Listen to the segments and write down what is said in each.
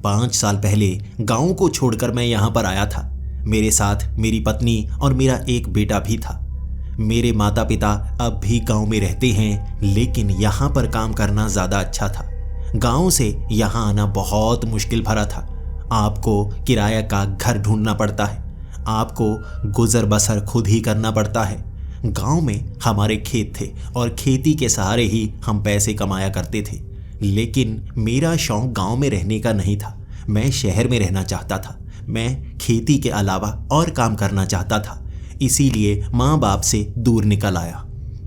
5 साल पहले गांव को छोड़कर मैं यहाँ पर आया था। मेरे साथ मेरी पत्नी और मेरा एक बेटा भी था। मेरे माता पिता अब भी गांव में रहते हैं, लेकिन यहाँ पर काम करना ज़्यादा अच्छा था। गांव से यहाँ आना बहुत मुश्किल भरा था। आपको किराया का घर ढूंढना पड़ता है, आपको गुजर बसर खुद ही करना पड़ता है। गांव में हमारे खेत थे और खेती के सहारे ही हम पैसे कमाया करते थे। लेकिन मेरा शौक गांव में रहने का नहीं था। मैं शहर में रहना चाहता था। मैं खेती के अलावा और काम करना चाहता था। इसीलिए माँ बाप से दूर निकल आया।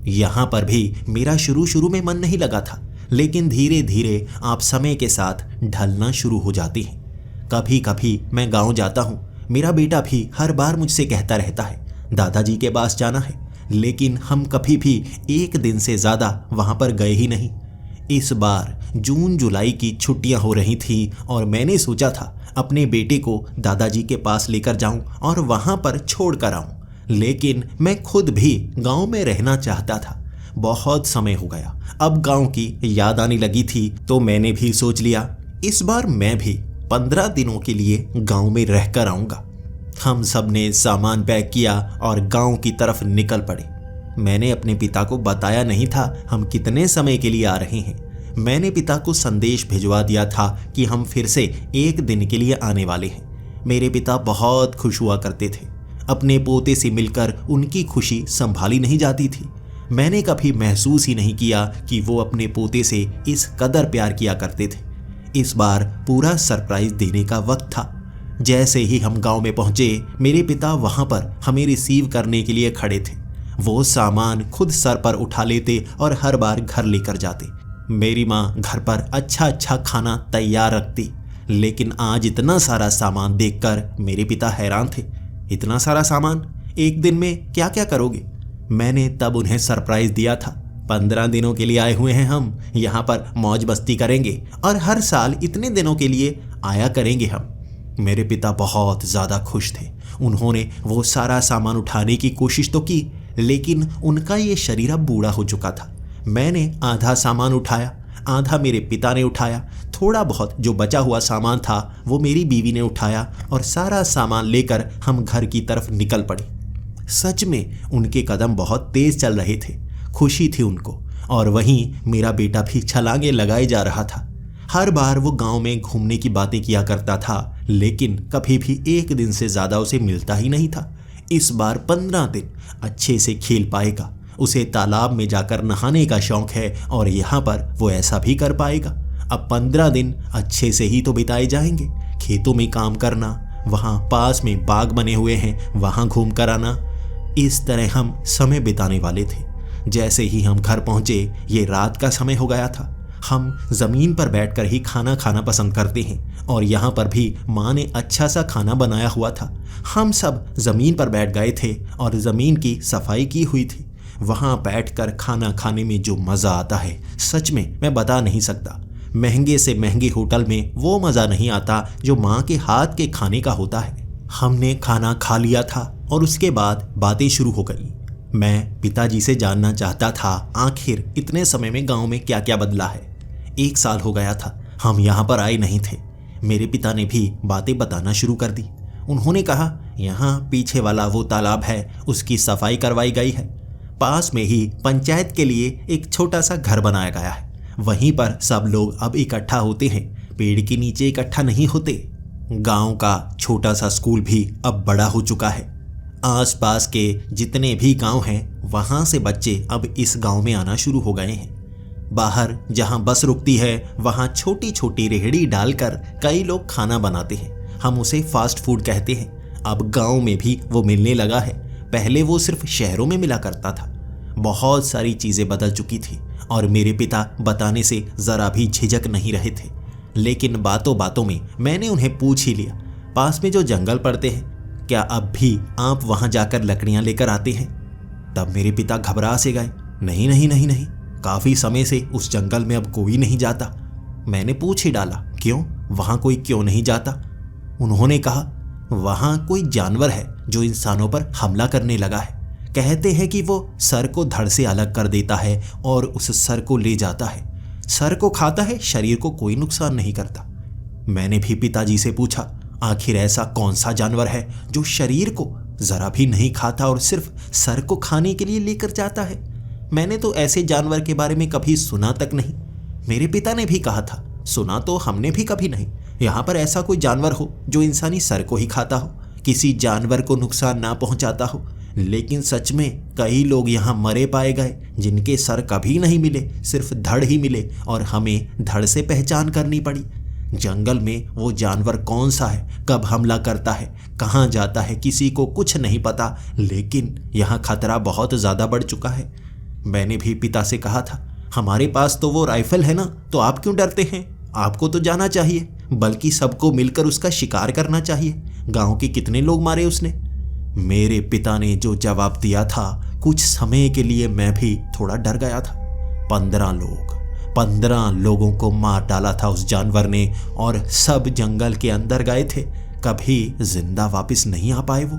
यहाँ पर भी मेरा शुरू में मन नहीं लगा था, लेकिन धीरे धीरे आप समय के साथ ढलना शुरू हो जाती हैं। कभी कभी मैं गांव जाता हूँ। मेरा बेटा भी हर बार मुझसे कहता रहता है दादाजी के पास जाना है, लेकिन हम कभी भी एक दिन से ज़्यादा वहाँ पर गए ही नहीं। इस बार जून जुलाई की छुट्टियाँ हो रही थी और मैंने सोचा था अपने बेटे को दादाजी के पास लेकर जाऊं और वहाँ पर छोड़ कर आऊँ। लेकिन मैं खुद भी गांव में रहना चाहता था। बहुत समय हो गया, अब गांव की याद आने लगी थी, तो मैंने भी सोच लिया इस बार मैं भी 15 दिनों के लिए गांव में रहकर आऊँगा। हम सब ने सामान पैक किया और गांव की तरफ निकल पड़े। मैंने अपने पिता को बताया नहीं था हम कितने समय के लिए आ रहे हैं। मैंने पिता को संदेश भिजवा दिया था कि हम फिर से एक दिन के लिए आने वाले हैं। मेरे पिता बहुत खुश हुआ करते थे। अपने पोते से मिलकर उनकी खुशी संभाली नहीं जाती थी। मैंने कभी महसूस ही नहीं किया कि वो अपने पोते से इस कदर प्यार किया करते थे। इस बार पूरा सरप्राइज देने का वक्त था। जैसे ही हम गांव में पहुंचे, मेरे पिता वहां पर हमें रिसीव करने के लिए खड़े थे। वो सामान खुद सर पर उठा लेते और हर बार घर लेकर जाते। मेरी माँ घर पर अच्छा खाना तैयार रखती, लेकिन आज इतना सारा सामान देखकर मेरे पिता हैरान थे। इतना सारा सामान एक दिन में क्या क्या करोगे? मैंने तब उन्हें सरप्राइज दिया था 15 दिनों के लिए आए हुए हैं हम, यहाँ पर मौज मस्ती करेंगे और हर साल इतने दिनों के लिए आया करेंगे हम। मेरे पिता बहुत ज़्यादा खुश थे। उन्होंने वो सारा सामान उठाने की कोशिश तो की, लेकिन उनका ये शरीर अब बूढ़ा हो चुका था। मैंने आधा सामान उठाया, आधा मेरे पिता ने उठाया। थोड़ा बहुत जो बचा हुआ सामान था वो मेरी बीवी ने उठाया और सारा सामान लेकर हम घर की तरफ निकल पड़े। सच में उनके कदम बहुत तेज चल रहे थे। खुशी थी उनको, और वहीं मेरा बेटा भी छलांगे लगाए जा रहा था। हर बार वो गांव में घूमने की बातें किया करता था, लेकिन कभी भी एक दिन से ज़्यादा उसे मिलता ही नहीं था। इस बार 15 दिन अच्छे से खेल पाएगा। उसे तालाब में जाकर नहाने का शौक है और यहाँ पर वो ऐसा भी कर पाएगा। अब 15 दिन अच्छे से ही तो बिताए जाएंगे। खेतों में काम करना, वहाँ पास में बाग बने हुए हैं, वहाँ घूम कर आना। इस तरह हम समय बिताने वाले थे। जैसे ही हम घर पहुँचे, ये रात का समय हो गया था। हम ज़मीन पर बैठकर ही खाना खाना पसंद करते हैं और यहाँ पर भी माँ ने अच्छा सा खाना बनाया हुआ था। हम सब ज़मीन पर बैठ गए थे और ज़मीन की सफाई की हुई थी। वहाँ बैठकर खाना खाने में जो मज़ा आता है, सच में मैं बता नहीं सकता। महंगे से महंगे होटल में वो मज़ा नहीं आता जो माँ के हाथ के खाने का होता है। हमने खाना खा लिया था और उसके बाद बातें शुरू हो गई। मैं पिताजी से जानना चाहता था आखिर इतने समय में गांव में क्या क्या बदला है। 1 साल हो गया था हम यहाँ पर आए नहीं थे। मेरे पिता ने भी बातें बताना शुरू कर दी। उन्होंने कहा यहाँ पीछे वाला वो तालाब है, उसकी सफाई करवाई गई है। पास में ही पंचायत के लिए एक छोटा सा घर बनाया गया है। वहीं पर सब लोग अब इकट्ठा होते हैं, पेड़ के नीचे इकट्ठा नहीं होते। गांव का छोटा सा स्कूल भी अब बड़ा हो चुका है। आसपास के जितने भी गांव हैं, वहां से बच्चे अब इस गांव में आना शुरू हो गए हैं। बाहर जहां बस रुकती है, वहां छोटी छोटी रेहड़ी डालकर कई लोग खाना बनाते हैं। हम उसे फास्ट फूड कहते हैं। अब गांव में भी वो मिलने लगा है। पहले वो सिर्फ शहरों में मिला करता था। बहुत सारी चीज़ें बदल चुकी थी और मेरे पिता बताने से ज़रा भी झिझक नहीं रहे थे। लेकिन बातों बातों में मैंने उन्हें पूछ ही लिया, पास में जो जंगल पड़ते हैं, क्या अब भी आप वहाँ जाकर लकड़ियाँ लेकर आते हैं? तब मेरे पिता घबरा से गए। नहीं नहीं नहीं नहीं, काफ़ी समय से उस जंगल में अब कोई नहीं जाता। मैंने पूछ ही डाला, क्यों, वहाँ कोई क्यों नहीं जाता? उन्होंने कहा, वहाँ कोई जानवर है जो इंसानों पर हमला करने लगा है। कहते हैं कि वो सर को धड़ से अलग कर देता है और उस सर को ले जाता है। सर को खाता है, शरीर को कोई नुकसान नहीं करता। मैंने भी पिताजी से पूछा, आखिर ऐसा कौन सा जानवर है जो शरीर को जरा भी नहीं खाता और सिर्फ सर को खाने के लिए लेकर जाता है? मैंने तो ऐसे जानवर के बारे में कभी सुना तक नहीं। मेरे पिता ने भी कहा था, सुना तो हमने भी कभी नहीं। यहाँ पर ऐसा कोई जानवर हो जो इंसानी सर को ही खाता हो, किसी जानवर को नुकसान ना पहुंचाता हो। लेकिन सच में कई लोग यहाँ मरे पाए गए जिनके सर कभी नहीं मिले, सिर्फ धड़ ही मिले और हमें धड़ से पहचान करनी पड़ी। जंगल में वो जानवर कौन सा है, कब हमला करता है, कहाँ जाता है, किसी को कुछ नहीं पता। लेकिन यहाँ खतरा बहुत ज़्यादा बढ़ चुका है। मैंने भी पिता से कहा था, हमारे पास तो वो राइफल है ना, तो आप क्यों डरते हैं? आपको तो जाना चाहिए, बल्कि सबको मिलकर उसका शिकार करना चाहिए। गांव के कितने लोग मारे उसने? मेरे पिता ने जो जवाब दिया था, कुछ समय के लिए मैं भी थोड़ा डर गया था। 15 लोगों को मार डाला था उस जानवर ने और सब जंगल के अंदर गए थे, कभी जिंदा वापस नहीं आ पाए वो।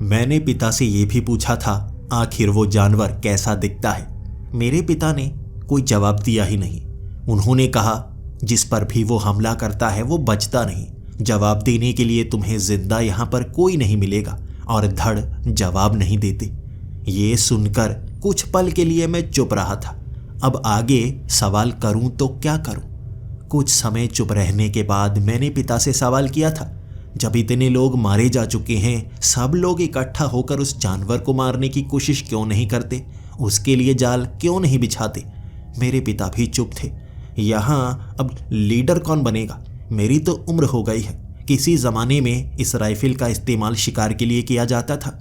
मैंने पिता से ये भी पूछा था, आखिर वो जानवर कैसा दिखता है? मेरे पिता ने कोई जवाब दिया ही नहीं। उन्होंने कहा, जिस पर भी वो हमला करता है वो बचता नहीं। जवाब देने के लिए तुम्हें जिंदा यहाँ पर कोई नहीं मिलेगा। और धड़ जवाब नहीं देते। ये सुनकर कुछ पल के लिए मैं चुप रहा था। अब आगे सवाल करूं तो क्या करूं? कुछ समय चुप रहने के बाद मैंने पिता से सवाल किया था, जब इतने लोग मारे जा चुके हैं, सब लोग इकट्ठा होकर उस जानवर को मारने की कोशिश क्यों नहीं करते? उसके लिए जाल क्यों नहीं बिछाते? मेरे पिता भी चुप थे। यहाँ अब लीडर कौन बनेगा? मेरी तो उम्र हो गई है। किसी ज़माने में इस राइफल का इस्तेमाल शिकार के लिए किया जाता था।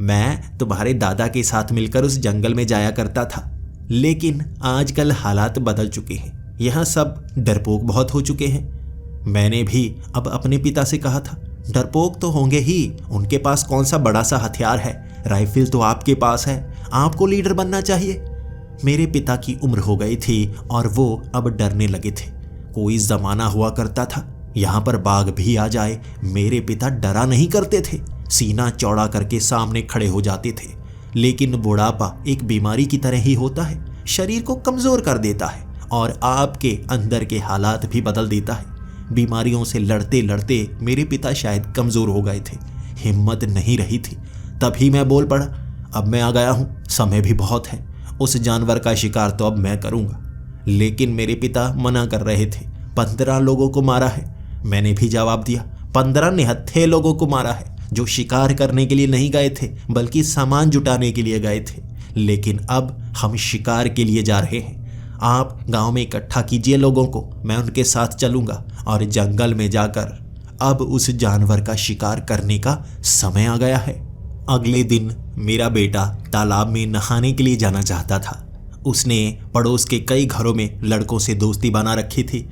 मैं तुम्हारे दादा के साथ मिलकर उस जंगल में जाया करता था। लेकिन आजकल हालात बदल चुके हैं। यहाँ सब डरपोक बहुत हो चुके हैं। मैंने भी अब अपने पिता से कहा था, डरपोक तो होंगे ही, उनके पास कौन सा बड़ा सा हथियार है? राइफल तो आपके पास है, आपको लीडर बनना चाहिए। मेरे पिता की उम्र हो गई थी और वो अब डरने लगे थे। कोई ज़माना हुआ करता था, यहाँ पर बाघ भी आ जाए, मेरे पिता डरा नहीं करते थे, सीना चौड़ा करके सामने खड़े हो जाते थे। लेकिन बुढ़ापा एक बीमारी की तरह ही होता है, शरीर को कमज़ोर कर देता है और आपके अंदर के हालात भी बदल देता है। बीमारियों से लड़ते लड़ते मेरे पिता शायद कमज़ोर हो गए थे, हिम्मत नहीं रही थी। तभी मैं बोल पड़ा, अब मैं आ गया हूँ, समय भी बहुत है, उस जानवर का शिकार तो अब मैं करूँगा। लेकिन मेरे पिता मना कर रहे थे। 15 लोगों को मारा है। मैंने भी जवाब दिया, 15 निहत्थे लोगों को मारा है जो शिकार करने के लिए नहीं गए थे, बल्कि सामान जुटाने के लिए गए थे। लेकिन अब हम शिकार के लिए जा रहे हैं। आप गांव में इकट्ठा कीजिए लोगों को, मैं उनके साथ चलूंगा और जंगल में जाकर अब उस जानवर का शिकार करने का समय आ गया है। अगले दिन मेरा बेटा तालाब में नहाने के लिए जाना चाहता था। उसने पड़ोस के कई घरों में लड़कों से दोस्ती बना रखी थी,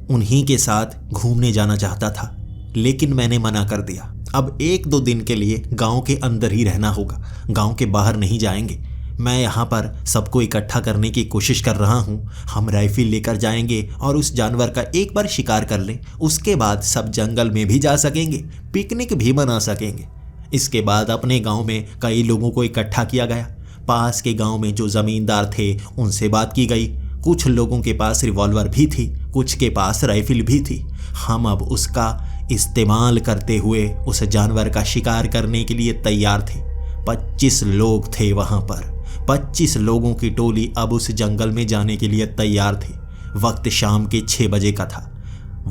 उन्हीं के साथ घूमने जाना चाहता था। लेकिन मैंने मना कर दिया। अब 1-2 दिन के लिए गांव के अंदर ही रहना होगा, गांव के बाहर नहीं जाएंगे। मैं यहाँ पर सबको इकट्ठा करने की कोशिश कर रहा हूँ। हम राइफल लेकर जाएंगे और उस जानवर का एक बार शिकार कर लें, उसके बाद सब जंगल में भी जा सकेंगे, पिकनिक भी मना सकेंगे। इसके बाद अपने गांव में कई लोगों को इकट्ठा किया गया। पास के गांव में जो ज़मींदार थे उनसे बात की गई। कुछ लोगों के पास रिवॉल्वर भी थी, कुछ के पास राइफल भी थी। हम अब उसका इस्तेमाल करते हुए उस जानवर का शिकार करने के लिए तैयार थे। 25 लोग थे वहाँ पर। 25 लोगों की टोली अब उस जंगल में जाने के लिए तैयार थे। वक्त शाम के 6 बजे का था।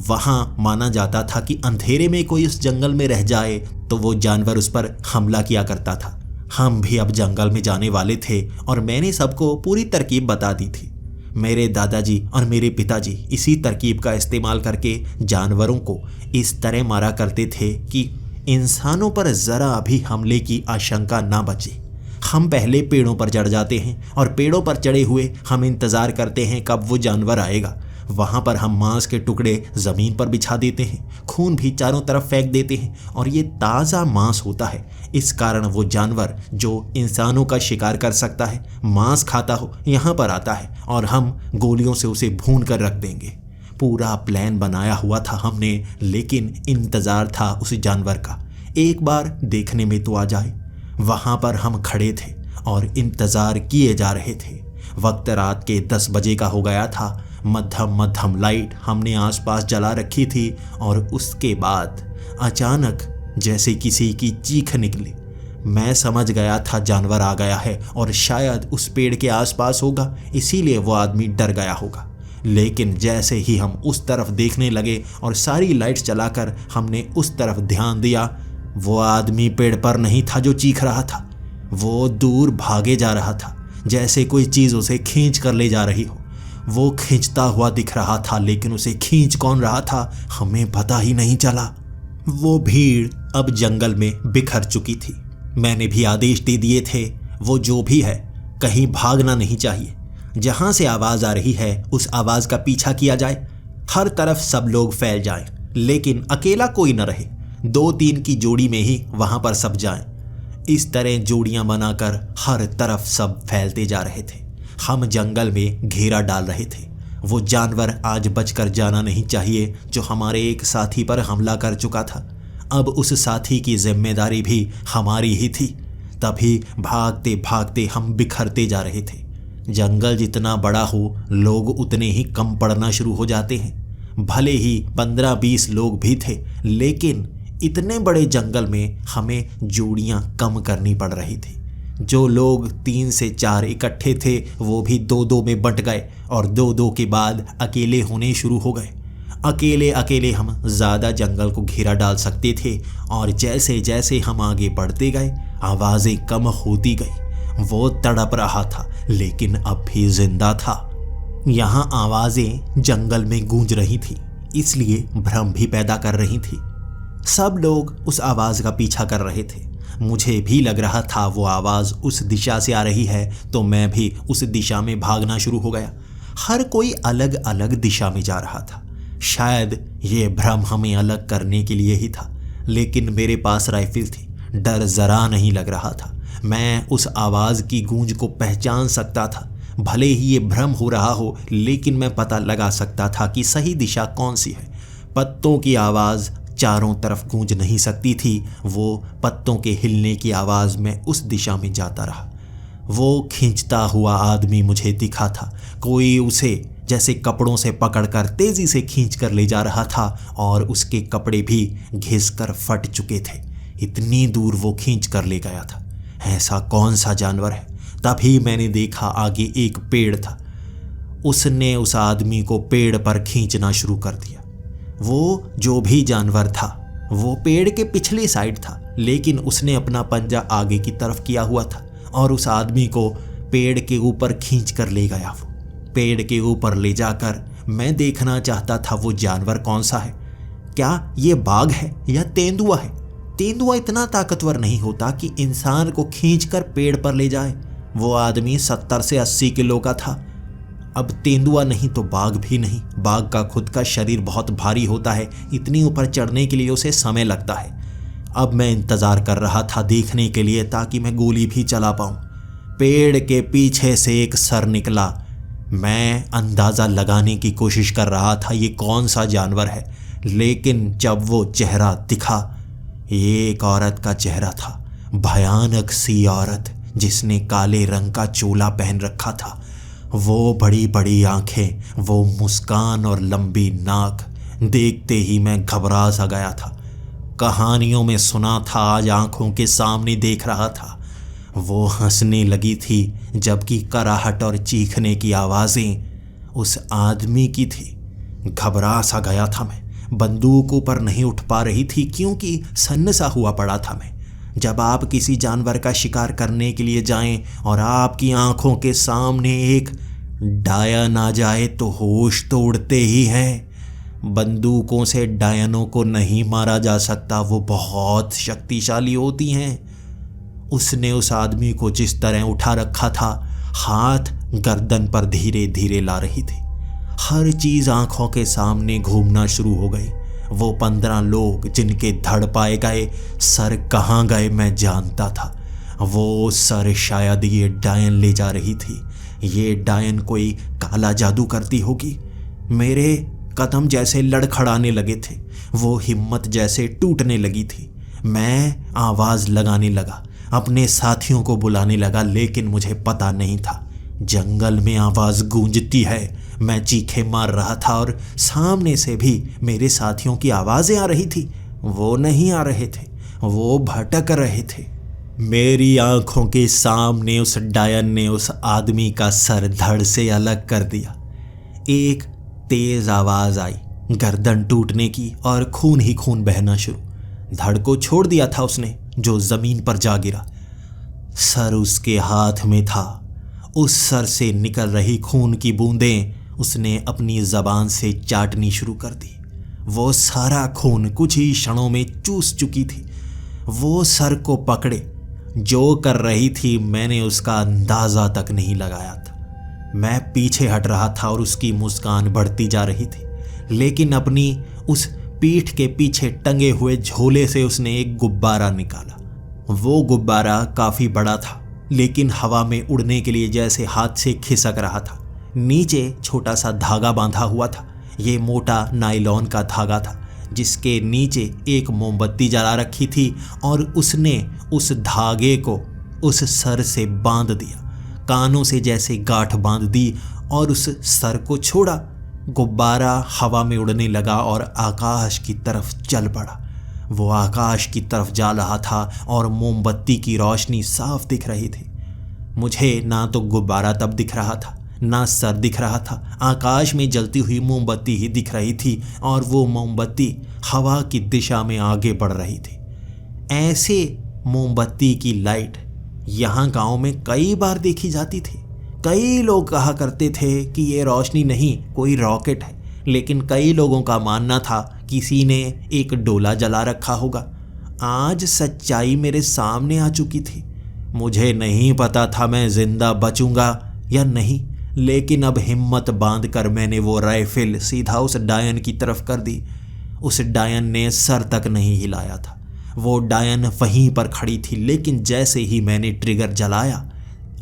वहाँ माना जाता था कि अंधेरे में कोई उस जंगल में रह जाए तो वो जानवर उस पर हमला किया करता था। हम भी अब जंगल में जाने वाले थे और मैंने सबको पूरी तरकीब बता दी थी। मेरे दादाजी और मेरे पिताजी इसी तरकीब का इस्तेमाल करके जानवरों को इस तरह मारा करते थे कि इंसानों पर ज़रा भी हमले की आशंका ना बचे। हम पहले पेड़ों पर चढ़ जाते हैं और पेड़ों पर चढ़े हुए हम इंतज़ार करते हैं कब वो जानवर आएगा। वहाँ पर हम मांस के टुकड़े ज़मीन पर बिछा देते हैं, खून भी चारों तरफ फेंक देते हैं और ये ताज़ा मांस होता है। इस कारण वो जानवर जो इंसानों का शिकार कर सकता है, मांस खाता हो, यहाँ पर आता है और हम गोलियों से उसे भून कर रख देंगे। पूरा प्लान बनाया हुआ था हमने, लेकिन इंतज़ार था उस जानवर का, एक बार देखने में तो आ जाए। वहाँ पर हम खड़े थे और इंतज़ार किए जा रहे थे। वक्त रात के 10 बजे का हो गया था। मध्यम मध्यम लाइट हमने आसपास जला रखी थी और उसके बाद अचानक जैसे किसी की चीख निकली। मैं समझ गया था जानवर आ गया है और शायद उस पेड़ के आसपास होगा, इसीलिए वो आदमी डर गया होगा। लेकिन जैसे ही हम उस तरफ देखने लगे और सारी लाइट्स जलाकर हमने उस तरफ ध्यान दिया, वो आदमी पेड़ पर नहीं था जो चीख रहा था। वो दूर भागे जा रहा था, जैसे कोई चीज़ उसे खींच कर ले जा रही हो। वो खींचता हुआ दिख रहा था, लेकिन उसे खींच कौन रहा था हमें पता ही नहीं चला। वो भीड़ अब जंगल में बिखर चुकी थी। मैंने भी आदेश दे दिए थे, वो जो भी है कहीं भागना नहीं चाहिए। जहां से आवाज़ आ रही है उस आवाज़ का पीछा किया जाए, हर तरफ सब लोग फैल जाएं, लेकिन अकेला कोई न रहे। 2-3 की जोड़ी में ही वहां पर सब जाएं। इस तरह जोड़ियां बनाकर हर तरफ सब फैलते जा रहे थे। हम जंगल में घेरा डाल रहे थे। वो जानवर आज बचकर जाना नहीं चाहिए जो हमारे एक साथी पर हमला कर चुका था। अब उस साथी की जिम्मेदारी भी हमारी ही थी। तभी भागते भागते हम बिखरते जा रहे थे। जंगल जितना बड़ा हो, लोग उतने ही कम पड़ना शुरू हो जाते हैं। भले ही 15-20 लोग भी थे, लेकिन इतने बड़े जंगल में हमें जोड़ियां कम करनी पड़ रही थी। जो लोग 3 से 4 इकट्ठे थे वो भी 2-2 में बंट गए और 2-2 के बाद अकेले होने शुरू हो गए। अकेले अकेले हम ज़्यादा जंगल को घेरा डाल सकते थे और जैसे जैसे हम आगे बढ़ते गए आवाज़ें कम होती गई। वो तड़प रहा था लेकिन अब भी जिंदा था। यहाँ आवाज़ें जंगल में गूंज रही थी, इसलिए भ्रम भी पैदा कर रही थी। सब लोग उस आवाज़ का पीछा कर रहे थे। मुझे भी लग रहा था वो आवाज़ उस दिशा से आ रही है, तो मैं भी उस दिशा में भागना शुरू हो गया। हर कोई अलग अलग दिशा में जा रहा था। शायद ये भ्रम हमें अलग करने के लिए ही था, लेकिन मेरे पास राइफल थी। डर ज़रा नहीं लग रहा था। मैं उस आवाज़ की गूंज को पहचान सकता था। भले ही ये भ्रम हो रहा हो, लेकिन मैं पता लगा सकता था कि सही दिशा कौन सी है। पत्तों की आवाज़ चारों तरफ गूंज नहीं सकती थी। वो पत्तों के हिलने की आवाज़ में उस दिशा में जाता रहा। वो खींचता हुआ आदमी मुझे दिखा था। कोई उसे जैसे कपड़ों से पकड़कर तेज़ी से खींच कर ले जा रहा था और उसके कपड़े भी घिसकर फट चुके थे। इतनी दूर वो खींच कर ले गया था। ऐसा कौन सा जानवर है? तभी मैंने देखा आगे एक पेड़ था। उसने उस आदमी को पेड़ पर खींचना शुरू कर दिया। वो जो भी जानवर था वो पेड़ के पिछले साइड था, लेकिन उसने अपना पंजा आगे की तरफ किया हुआ था और उस आदमी को पेड़ के ऊपर खींच कर ले गया। वो पेड़ के ऊपर ले जाकर मैं देखना चाहता था वो जानवर कौन सा है। क्या ये बाघ है या तेंदुआ है? तेंदुआ इतना ताकतवर नहीं होता कि इंसान को खींचकर पेड़ पर ले जाए। वो आदमी 70 से 80 किलो का था। अब तेंदुआ नहीं तो बाघ भी नहीं। बाघ का खुद का शरीर बहुत भारी होता है, इतनी ऊपर चढ़ने के लिए उसे समय लगता है। अब मैं इंतज़ार कर रहा था देखने के लिए, ताकि मैं गोली भी चला पाऊँ। पेड़ के पीछे से एक सर निकला। मैं अंदाज़ा लगाने की कोशिश कर रहा था ये कौन सा जानवर है, लेकिन जब वो चेहरा दिखा, ये एक औरत का चेहरा था। भयानक सी औरत जिसने काले रंग का चोला पहन रखा था। वो बड़ी बड़ी आंखें, वो मुस्कान और लंबी नाक, देखते ही मैं घबरा सा गया था। कहानियों में सुना था, आज आंखों के सामने देख रहा था। वो हंसने लगी थी, जबकि कराहट और चीखने की आवाज़ें उस आदमी की थी। घबरा सा गया था मैं। बंदूक ऊपर नहीं उठ पा रही थी क्योंकि सन्न सा हुआ पड़ा था मैं। जब आप किसी जानवर का शिकार करने के लिए जाएं और आपकी आंखों के सामने एक डायन आ जाए तो होश तो उड़ते ही हैं। बंदूकों से डायनों को नहीं मारा जा सकता, वो बहुत शक्तिशाली होती हैं। उसने उस आदमी को जिस तरह उठा रखा था, हाथ गर्दन पर धीरे धीरे ला रही थी। हर चीज़ आंखों के सामने घूमना शुरू हो गई। वो 15 लोग जिनके धड़ पाए गए, सर कहाँ गए मैं जानता था। वो सर शायद ये डायन ले जा रही थी। ये डायन कोई काला जादू करती होगी। मेरे कदम जैसे लड़खड़ाने लगे थे। वो हिम्मत जैसे टूटने लगी थी। मैं आवाज़ लगाने लगा, अपने साथियों को बुलाने लगा, लेकिन मुझे पता नहीं था जंगल में आवाज़ गूंजती है। मैं चीखें मार रहा था और सामने से भी मेरे साथियों की आवाजें आ रही थी। वो नहीं आ रहे थे, वो भटक रहे थे। मेरी आंखों के सामने उस डायन ने उस आदमी का सर धड़ से अलग कर दिया। एक तेज आवाज आई, गर्दन टूटने की और खून ही खून बहना शुरू। धड़ को छोड़ दिया था उसने, जो जमीन पर जा गिरा। सर उसके हाथ में था। उस सर से निकल रही खून की बूंदें उसने अपनी जबान से चाटनी शुरू कर दी। वो सारा खून कुछ ही क्षणों में चूस चुकी थी। वो सर को पकड़े जो कर रही थी, मैंने उसका अंदाजा तक नहीं लगाया था। मैं पीछे हट रहा था और उसकी मुस्कान बढ़ती जा रही थी, लेकिन अपनी उस पीठ के पीछे टंगे हुए झोले से उसने एक गुब्बारा निकाला। वो गुब्बारा काफी बड़ा था, लेकिन हवा में उड़ने के लिए जैसे हाथ से खिसक रहा था। नीचे छोटा सा धागा बांधा हुआ था। ये मोटा नायलॉन का धागा था, जिसके नीचे एक मोमबत्ती जला रखी थी और उसने उस धागे को उस सर से बांध दिया, कानों से जैसे गांठ बांध दी और उस सर को छोड़ा। गुब्बारा हवा में उड़ने लगा और आकाश की तरफ चल पड़ा। वो आकाश की तरफ जा रहा था और मोमबत्ती की रोशनी साफ दिख रही थी। मुझे ना तो गुब्बारा तब दिख रहा था, ना सर दिख रहा था। आकाश में जलती हुई मोमबत्ती ही दिख रही थी और वो मोमबत्ती हवा की दिशा में आगे बढ़ रही थी। ऐसे मोमबत्ती की लाइट यहाँ गांव में कई बार देखी जाती थी। कई लोग कहा करते थे कि ये रोशनी नहीं, कोई रॉकेट है, लेकिन कई लोगों का मानना था किसी ने एक डोला जला रखा होगा। आज सच्चाई मेरे सामने आ चुकी थी। मुझे नहीं पता था मैं जिंदा बचूंगा या नहीं, लेकिन अब हिम्मत बांधकर मैंने वो राइफल सीधा उस डायन की तरफ कर दी। उस डायन ने सर तक नहीं हिलाया था। वो डायन वहीं पर खड़ी थी, लेकिन जैसे ही मैंने ट्रिगर जलाया,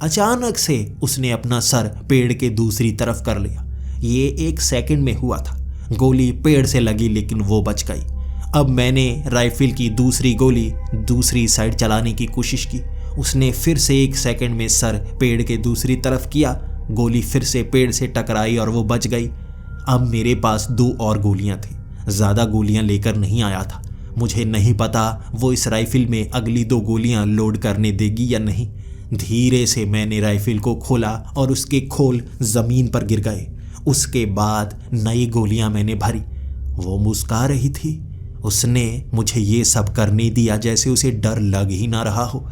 अचानक से उसने अपना सर पेड़ के दूसरी तरफ कर लिया। ये 1 सेकंड में हुआ था। गोली पेड़ से लगी, लेकिन वो बच गई। अब मैंने राइफल की दूसरी गोली दूसरी साइड चलाने की कोशिश की। उसने फिर से 1 सेकंड में सर पेड़ के दूसरी तरफ किया। गोली फिर से पेड़ से टकराई और वो बच गई। अब मेरे पास 2 और गोलियां थी। ज़्यादा गोलियां लेकर नहीं आया था। मुझे नहीं पता वो इस राइफल में अगली 2 गोलियां लोड करने देगी या नहीं। धीरे से मैंने राइफल को खोला और उसके खोल ज़मीन पर गिर गए। उसके बाद नई गोलियां मैंने भरी। वो मुस्कुरा रही थी। उसने मुझे ये सब करने दिया जैसे उसे डर लग ही ना रहा हो।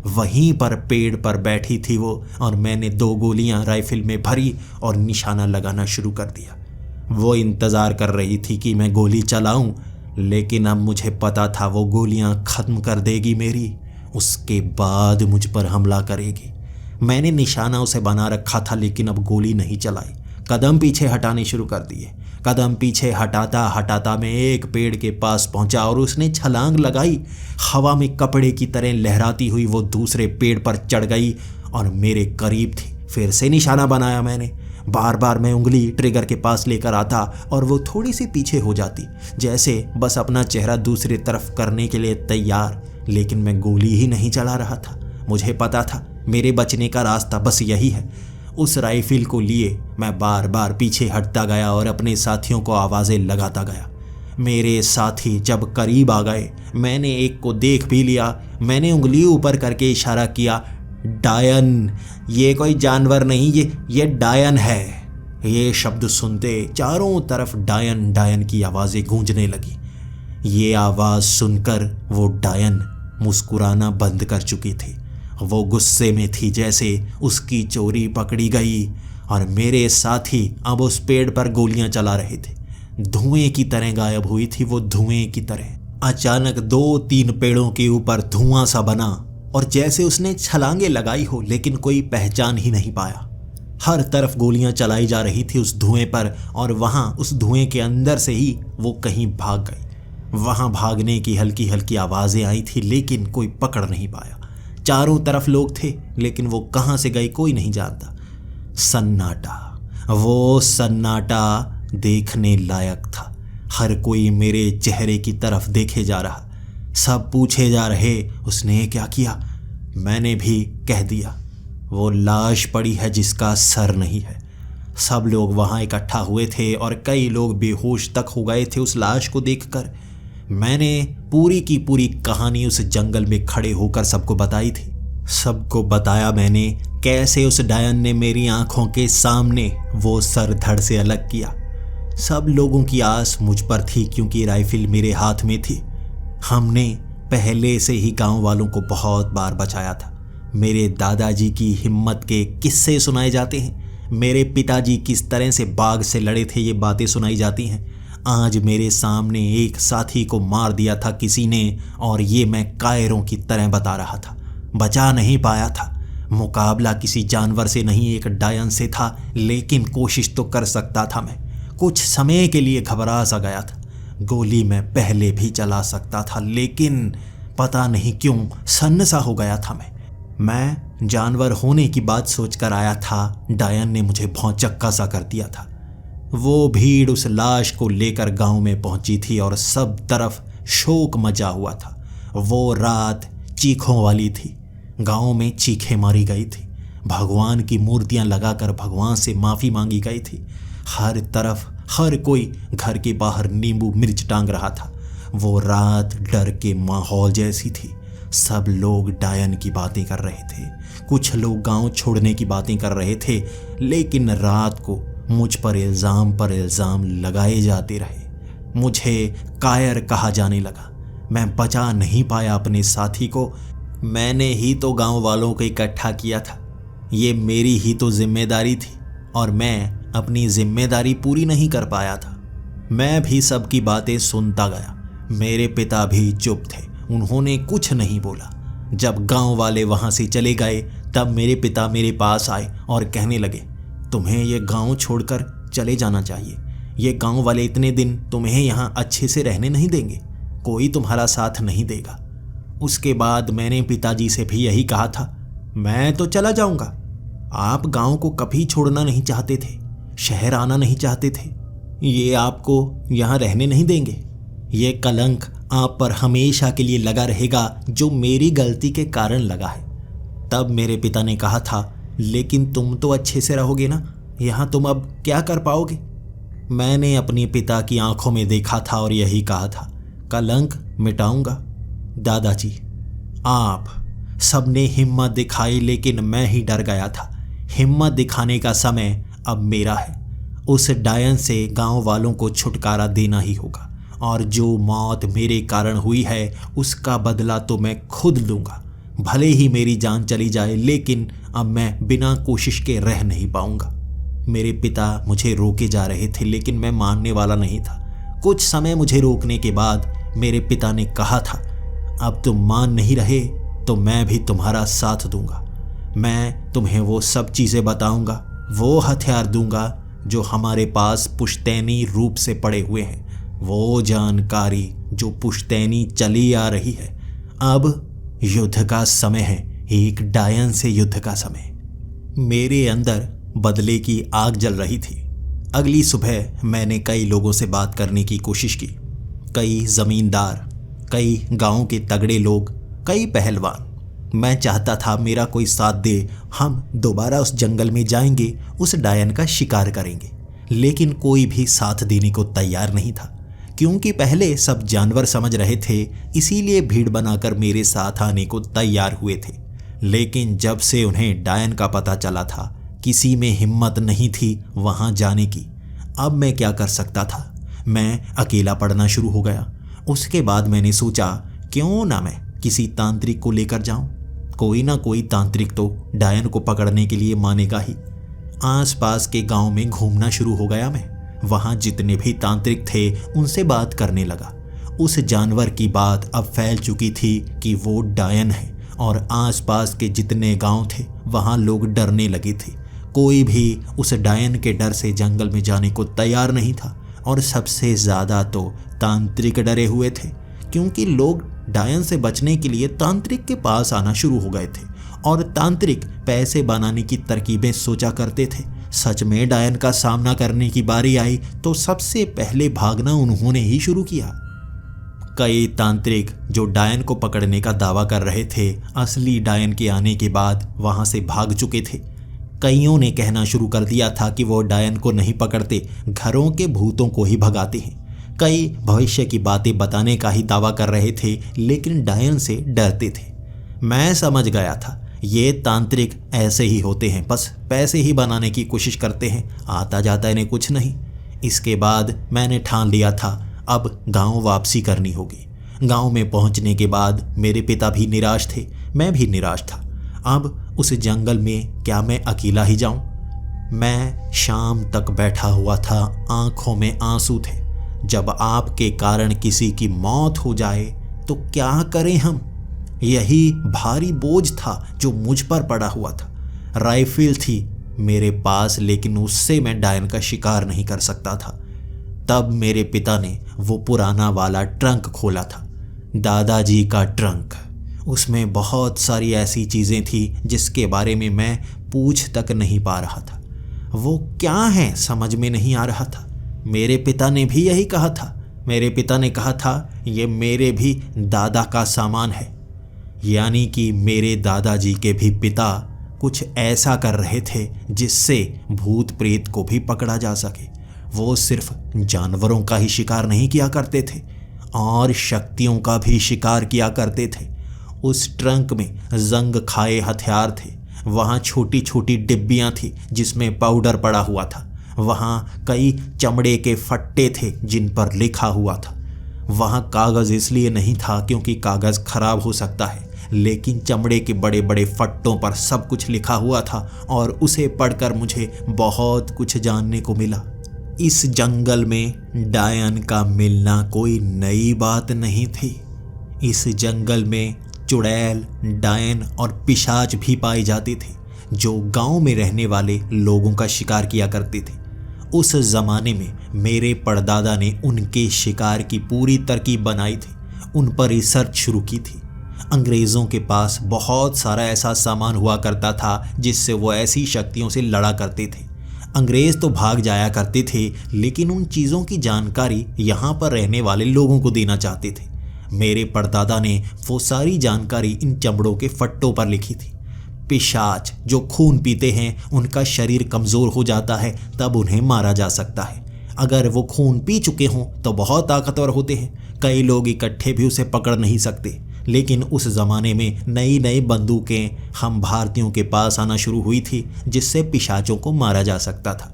वहीं पर पेड़ पर बैठी थी वो, और मैंने 2 गोलियां राइफल में भरी और निशाना लगाना शुरू कर दिया। वो इंतज़ार कर रही थी कि मैं गोली चलाऊं, लेकिन अब मुझे पता था वो गोलियां ख़त्म कर देगी मेरी, उसके बाद मुझ पर हमला करेगी। मैंने निशाना उसे बना रखा था, लेकिन अब गोली नहीं चलाई। कदम पीछे हटाने शुरू कर दिए। कदम पीछे हटाता हटाता मैं एक पेड़ के पास पहुंचा और उसने छलांग लगाई। हवा में कपड़े की तरह लहराती हुई वो दूसरे पेड़ पर चढ़ गई और मेरे करीब थी। फिर से निशाना बनाया मैंने। बार बार मैं उंगली ट्रिगर के पास लेकर आता और वो थोड़ी सी पीछे हो जाती, जैसे बस अपना चेहरा दूसरी तरफ करने के लिए तैयार। लेकिन मैं गोली ही नहीं चला रहा था। मुझे पता था मेरे बचने का रास्ता बस यही है। उस राइफल को लिए मैं बार बार पीछे हटता गया और अपने साथियों को आवाज़ें लगाता गया। मेरे साथी जब करीब आ गए, मैंने एक को देख भी लिया। मैंने उंगली ऊपर करके इशारा किया, डायन, ये कोई जानवर नहीं, ये डायन है। ये शब्द सुनते चारों तरफ डायन डायन की आवाज़ें गूंजने लगी। ये आवाज़ सुनकर वो डायन मुस्कुराना बंद कर चुकी थी। वो गुस्से में थी जैसे उसकी चोरी पकड़ी गई, और मेरे साथी अब उस पेड़ पर गोलियां चला रहे थे। धुएं की तरह गायब हुई थी वो, धुएं की तरह। अचानक 2-3 पेड़ों के ऊपर धुआं सा बना और जैसे उसने छलांगे लगाई हो, लेकिन कोई पहचान ही नहीं पाया। हर तरफ गोलियां चलाई जा रही थी उस धुएं पर, और वहां उस धुएं के अंदर से ही वो कहीं भाग गई। वहां भागने की हल्की हल्की आवाज़ें आई थी, लेकिन कोई पकड़ नहीं पाया। चारों तरफ लोग थे, लेकिन वो कहां से गई कोई नहीं जानता। सन्नाटा, वो सन्नाटा देखने लायक था। हर कोई मेरे चेहरे की तरफ देखे जा रहा। सब पूछे जा रहे, उसने क्या किया? मैंने भी कह दिया, वो लाश पड़ी है जिसका सर नहीं है। सब लोग वहां इकट्ठा हुए थे और कई लोग बेहोश तक हो गए थे उस लाश को देखकर। मैंने पूरी की पूरी कहानी उस जंगल में खड़े होकर सबको बताई थी। सबको बताया मैंने कैसे उस डायन ने मेरी आंखों के सामने वो सर धड़ से अलग किया। सब लोगों की आस मुझ पर थी क्योंकि राइफल मेरे हाथ में थी। हमने पहले से ही गांव वालों को बहुत बार बचाया था। मेरे दादाजी की हिम्मत के किस्से सुनाए जाते हैं। मेरे पिताजी किस तरह से बाघ से लड़े थे ये बातें सुनाई जाती हैं। आज मेरे सामने एक साथी को मार दिया था किसी ने और ये मैं कायरों की तरह बता रहा था। बचा नहीं पाया था। मुकाबला किसी जानवर से नहीं एक डायन से था, लेकिन कोशिश तो कर सकता था मैं। कुछ समय के लिए घबरा सा गया था। गोली मैं पहले भी चला सकता था, लेकिन पता नहीं क्यों सन्न सा हो गया था मैं जानवर होने की बात सोचकर आया था। डायन ने मुझे भौंचक्का सा कर दिया था। वो भीड़ उस लाश को लेकर गांव में पहुंची थी और सब तरफ शोक मचा हुआ था। वो रात चीखों वाली थी। गांव में चीखें मारी गई थी। भगवान की मूर्तियां लगाकर भगवान से माफ़ी मांगी गई थी। हर तरफ हर कोई घर के बाहर नींबू मिर्च टांग रहा था। वो रात डर के माहौल जैसी थी। सब लोग डायन की बातें कर रहे थे। कुछ लोग गांव छोड़ने की बातें कर रहे थे, लेकिन रात को मुझ पर इल्ज़ाम लगाए जाते रहे। मुझे कायर कहा जाने लगा। मैं बचा नहीं पाया अपने साथी को। मैंने ही तो गांव वालों को इकट्ठा किया था। ये मेरी ही तो जिम्मेदारी थी और मैं अपनी जिम्मेदारी पूरी नहीं कर पाया था। मैं भी सबकी बातें सुनता गया। मेरे पिता भी चुप थे। उन्होंने कुछ नहीं बोला। जब गांव वाले वहां से चले गए तब मेरे पिता मेरे पास आए और कहने लगे, तुम्हें ये गांव छोड़कर चले जाना चाहिए। ये गांव वाले इतने दिन तुम्हें यहाँ अच्छे से रहने नहीं देंगे। कोई तुम्हारा साथ नहीं देगा। उसके बाद मैंने पिताजी से भी यही कहा था, मैं तो चला जाऊंगा। आप गांव को कभी छोड़ना नहीं चाहते थे, शहर आना नहीं चाहते थे। ये आपको यहाँ रहने नहीं देंगे। ये कलंक आप पर हमेशा के लिए लगा रहेगा जो मेरी गलती के कारण लगा है। तब मेरे पिता ने कहा था, लेकिन तुम तो अच्छे से रहोगे ना, यहाँ तुम अब क्या कर पाओगे। मैंने अपने पिता की आंखों में देखा था और यही कहा था, कलंक मिटाऊंगा। दादाजी, आप सबने हिम्मत दिखाई, लेकिन मैं ही डर गया था। हिम्मत दिखाने का समय अब मेरा है। उस डायन से गांव वालों को छुटकारा देना ही होगा और जो मौत मेरे कारण हुई है उसका बदला तो मैं खुद लूँगा। भले ही मेरी जान चली जाए, लेकिन अब मैं बिना कोशिश के रह नहीं पाऊंगा। मेरे पिता मुझे रोके जा रहे थे, लेकिन मैं मानने वाला नहीं था। कुछ समय मुझे रोकने के बाद मेरे पिता ने कहा था, अब तुम मान नहीं रहे तो मैं भी तुम्हारा साथ दूंगा। मैं तुम्हें वो सब चीज़ें बताऊंगा, वो हथियार दूंगा जो हमारे पास पुश्तैनी रूप से पड़े हुए हैं, वो जानकारी जो पुश्तैनी चली आ रही है। अब युद्ध का समय है, एक डायन से युद्ध का समय। मेरे अंदर बदले की आग जल रही थी। अगली सुबह मैंने कई लोगों से बात करने की कोशिश की। कई जमींदार, कई गांव के तगड़े लोग, कई पहलवान। मैं चाहता था मेरा कोई साथ दे, हम दोबारा उस जंगल में जाएंगे, उस डायन का शिकार करेंगे। लेकिन कोई भी साथ देने को तैयार नहीं था, क्योंकि पहले सब जानवर समझ रहे थे, इसीलिए भीड़ बनाकर मेरे साथ आने को तैयार हुए थे। लेकिन जब से उन्हें डायन का पता चला था, किसी में हिम्मत नहीं थी वहां जाने की। अब मैं क्या कर सकता था। मैं अकेला पड़ना शुरू हो गया। उसके बाद मैंने सोचा, क्यों ना मैं किसी तांत्रिक को लेकर जाऊं। कोई ना कोई तांत्रिक तो डायन को पकड़ने के लिए मानेगा ही। आसपास के गांव में घूमना शुरू हो गया मैं। वहां जितने भी तांत्रिक थे उनसे बात करने लगा। उस जानवर की बात अब फैल चुकी थी कि वो डायन है और आसपास के जितने गांव थे वहां लोग डरने लगे थे। कोई भी उस डायन के डर से जंगल में जाने को तैयार नहीं था और सबसे ज़्यादा तो तांत्रिक डरे हुए थे, क्योंकि लोग डायन से बचने के लिए तांत्रिक के पास आना शुरू हो गए थे और तांत्रिक पैसे बनाने की तरकीबें सोचा करते थे। सच में डायन का सामना करने की बारी आई तो सबसे पहले भागना उन्होंने ही शुरू किया। कई तांत्रिक जो डायन को पकड़ने का दावा कर रहे थे, असली डायन के आने के बाद वहां से भाग चुके थे। कईयों ने कहना शुरू कर दिया था कि वो डायन को नहीं पकड़ते, घरों के भूतों को ही भगाते हैं। कई भविष्य की बातें बताने का ही दावा कर रहे थे, लेकिन डायन से डरते थे। मैं समझ गया था ये तांत्रिक ऐसे ही होते हैं, बस पैसे ही बनाने की कोशिश करते हैं, आता जाता इन्हें कुछ नहीं। इसके बाद मैंने ठान लिया था अब गांव वापसी करनी होगी। गांव में पहुंचने के बाद मेरे पिता भी निराश थे, मैं भी निराश था। अब उस जंगल में क्या मैं अकेला ही जाऊं? मैं शाम तक बैठा हुआ था, आंखों में आंसू थे। जब आपके कारण किसी की मौत हो जाए तो क्या करें हम? यही भारी बोझ था जो मुझ पर पड़ा हुआ था। राइफल थी मेरे पास, लेकिन उससे मैं डायन का शिकार नहीं कर सकता था। तब मेरे पिता ने वो पुराना वाला ट्रंक खोला था, दादाजी का ट्रंक। उसमें बहुत सारी ऐसी चीज़ें थी जिसके बारे में मैं पूछ तक नहीं पा रहा था। वो क्या है समझ में नहीं आ रहा था। मेरे पिता ने भी यही कहा था। मेरे पिता ने कहा था ये मेरे भी दादा का सामान है, यानी कि मेरे दादाजी के भी पिता कुछ ऐसा कर रहे थे जिससे भूत प्रेत को भी पकड़ा जा सके। वो सिर्फ जानवरों का ही शिकार नहीं किया करते थे और शक्तियों का भी शिकार किया करते थे। उस ट्रंक में जंग खाए हथियार थे, वहाँ छोटी छोटी डिब्बियाँ थी जिसमें पाउडर पड़ा हुआ था, वहाँ कई चमड़े के फट्टे थे जिन पर लिखा हुआ था। वहाँ कागज़ इसलिए नहीं था क्योंकि कागज़ खराब हो सकता है, लेकिन चमड़े के बड़े बड़े फट्टों पर सब कुछ लिखा हुआ था और उसे पढ़कर मुझे बहुत कुछ जानने को मिला। इस जंगल में डायन का मिलना कोई नई बात नहीं थी। इस जंगल में चुड़ैल, डायन और पिशाच भी पाए जाते थे जो गांव में रहने वाले लोगों का शिकार किया करते थे। उस ज़माने में मेरे परदादा ने उनके शिकार की पूरी तरकीब बनाई थी, उन पर रिसर्च शुरू की थी। अंग्रेज़ों के पास बहुत सारा ऐसा सामान हुआ करता था जिससे वो ऐसी शक्तियों से लड़ा करते थे। अंग्रेज़ तो भाग जाया करते थे, लेकिन उन चीज़ों की जानकारी यहाँ पर रहने वाले लोगों को देना चाहते थे। मेरे परदादा ने वो सारी जानकारी इन चमड़ों के फट्टों पर लिखी थी। पिशाच जो खून पीते हैं, उनका शरीर कमज़ोर हो जाता है, तब उन्हें मारा जा सकता है। अगर वो खून पी चुके हों तो बहुत ताकतवर होते हैं, कई लोग इकट्ठे भी उसे पकड़ नहीं सकते। लेकिन उस ज़माने में नई नई बंदूकें हम भारतीयों के पास आना शुरू हुई थी जिससे पिशाचों को मारा जा सकता था।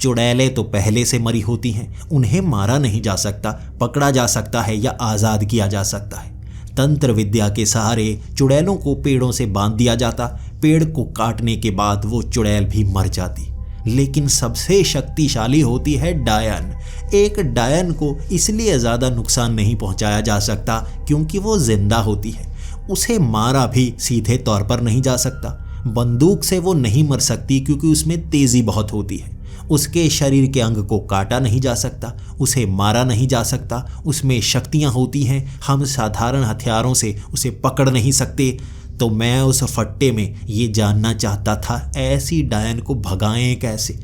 चुड़ैलें तो पहले से मरी होती हैं, उन्हें मारा नहीं जा सकता, पकड़ा जा सकता है या आज़ाद किया जा सकता है। तंत्र विद्या के सहारे चुड़ैलों को पेड़ों से बांध दिया जाता, पेड़ को काटने के बाद वो चुड़ैल भी मर जाती। लेकिन सबसे शक्तिशाली होती है डायन। एक डायन को इसलिए ज़्यादा नुकसान नहीं पहुंचाया जा सकता क्योंकि वो जिंदा होती है। उसे मारा भी सीधे तौर पर नहीं जा सकता। बंदूक से वो नहीं मर सकती क्योंकि उसमें तेज़ी बहुत होती है। उसके शरीर के अंग को काटा नहीं जा सकता, उसे मारा नहीं जा सकता। उसमें शक्तियाँ होती हैं, हम साधारण हथियारों से उसे पकड़ नहीं सकते। तो मैं उस फट्टे में ये जानना चाहता था ऐसी डायन को भगाएं कैसे।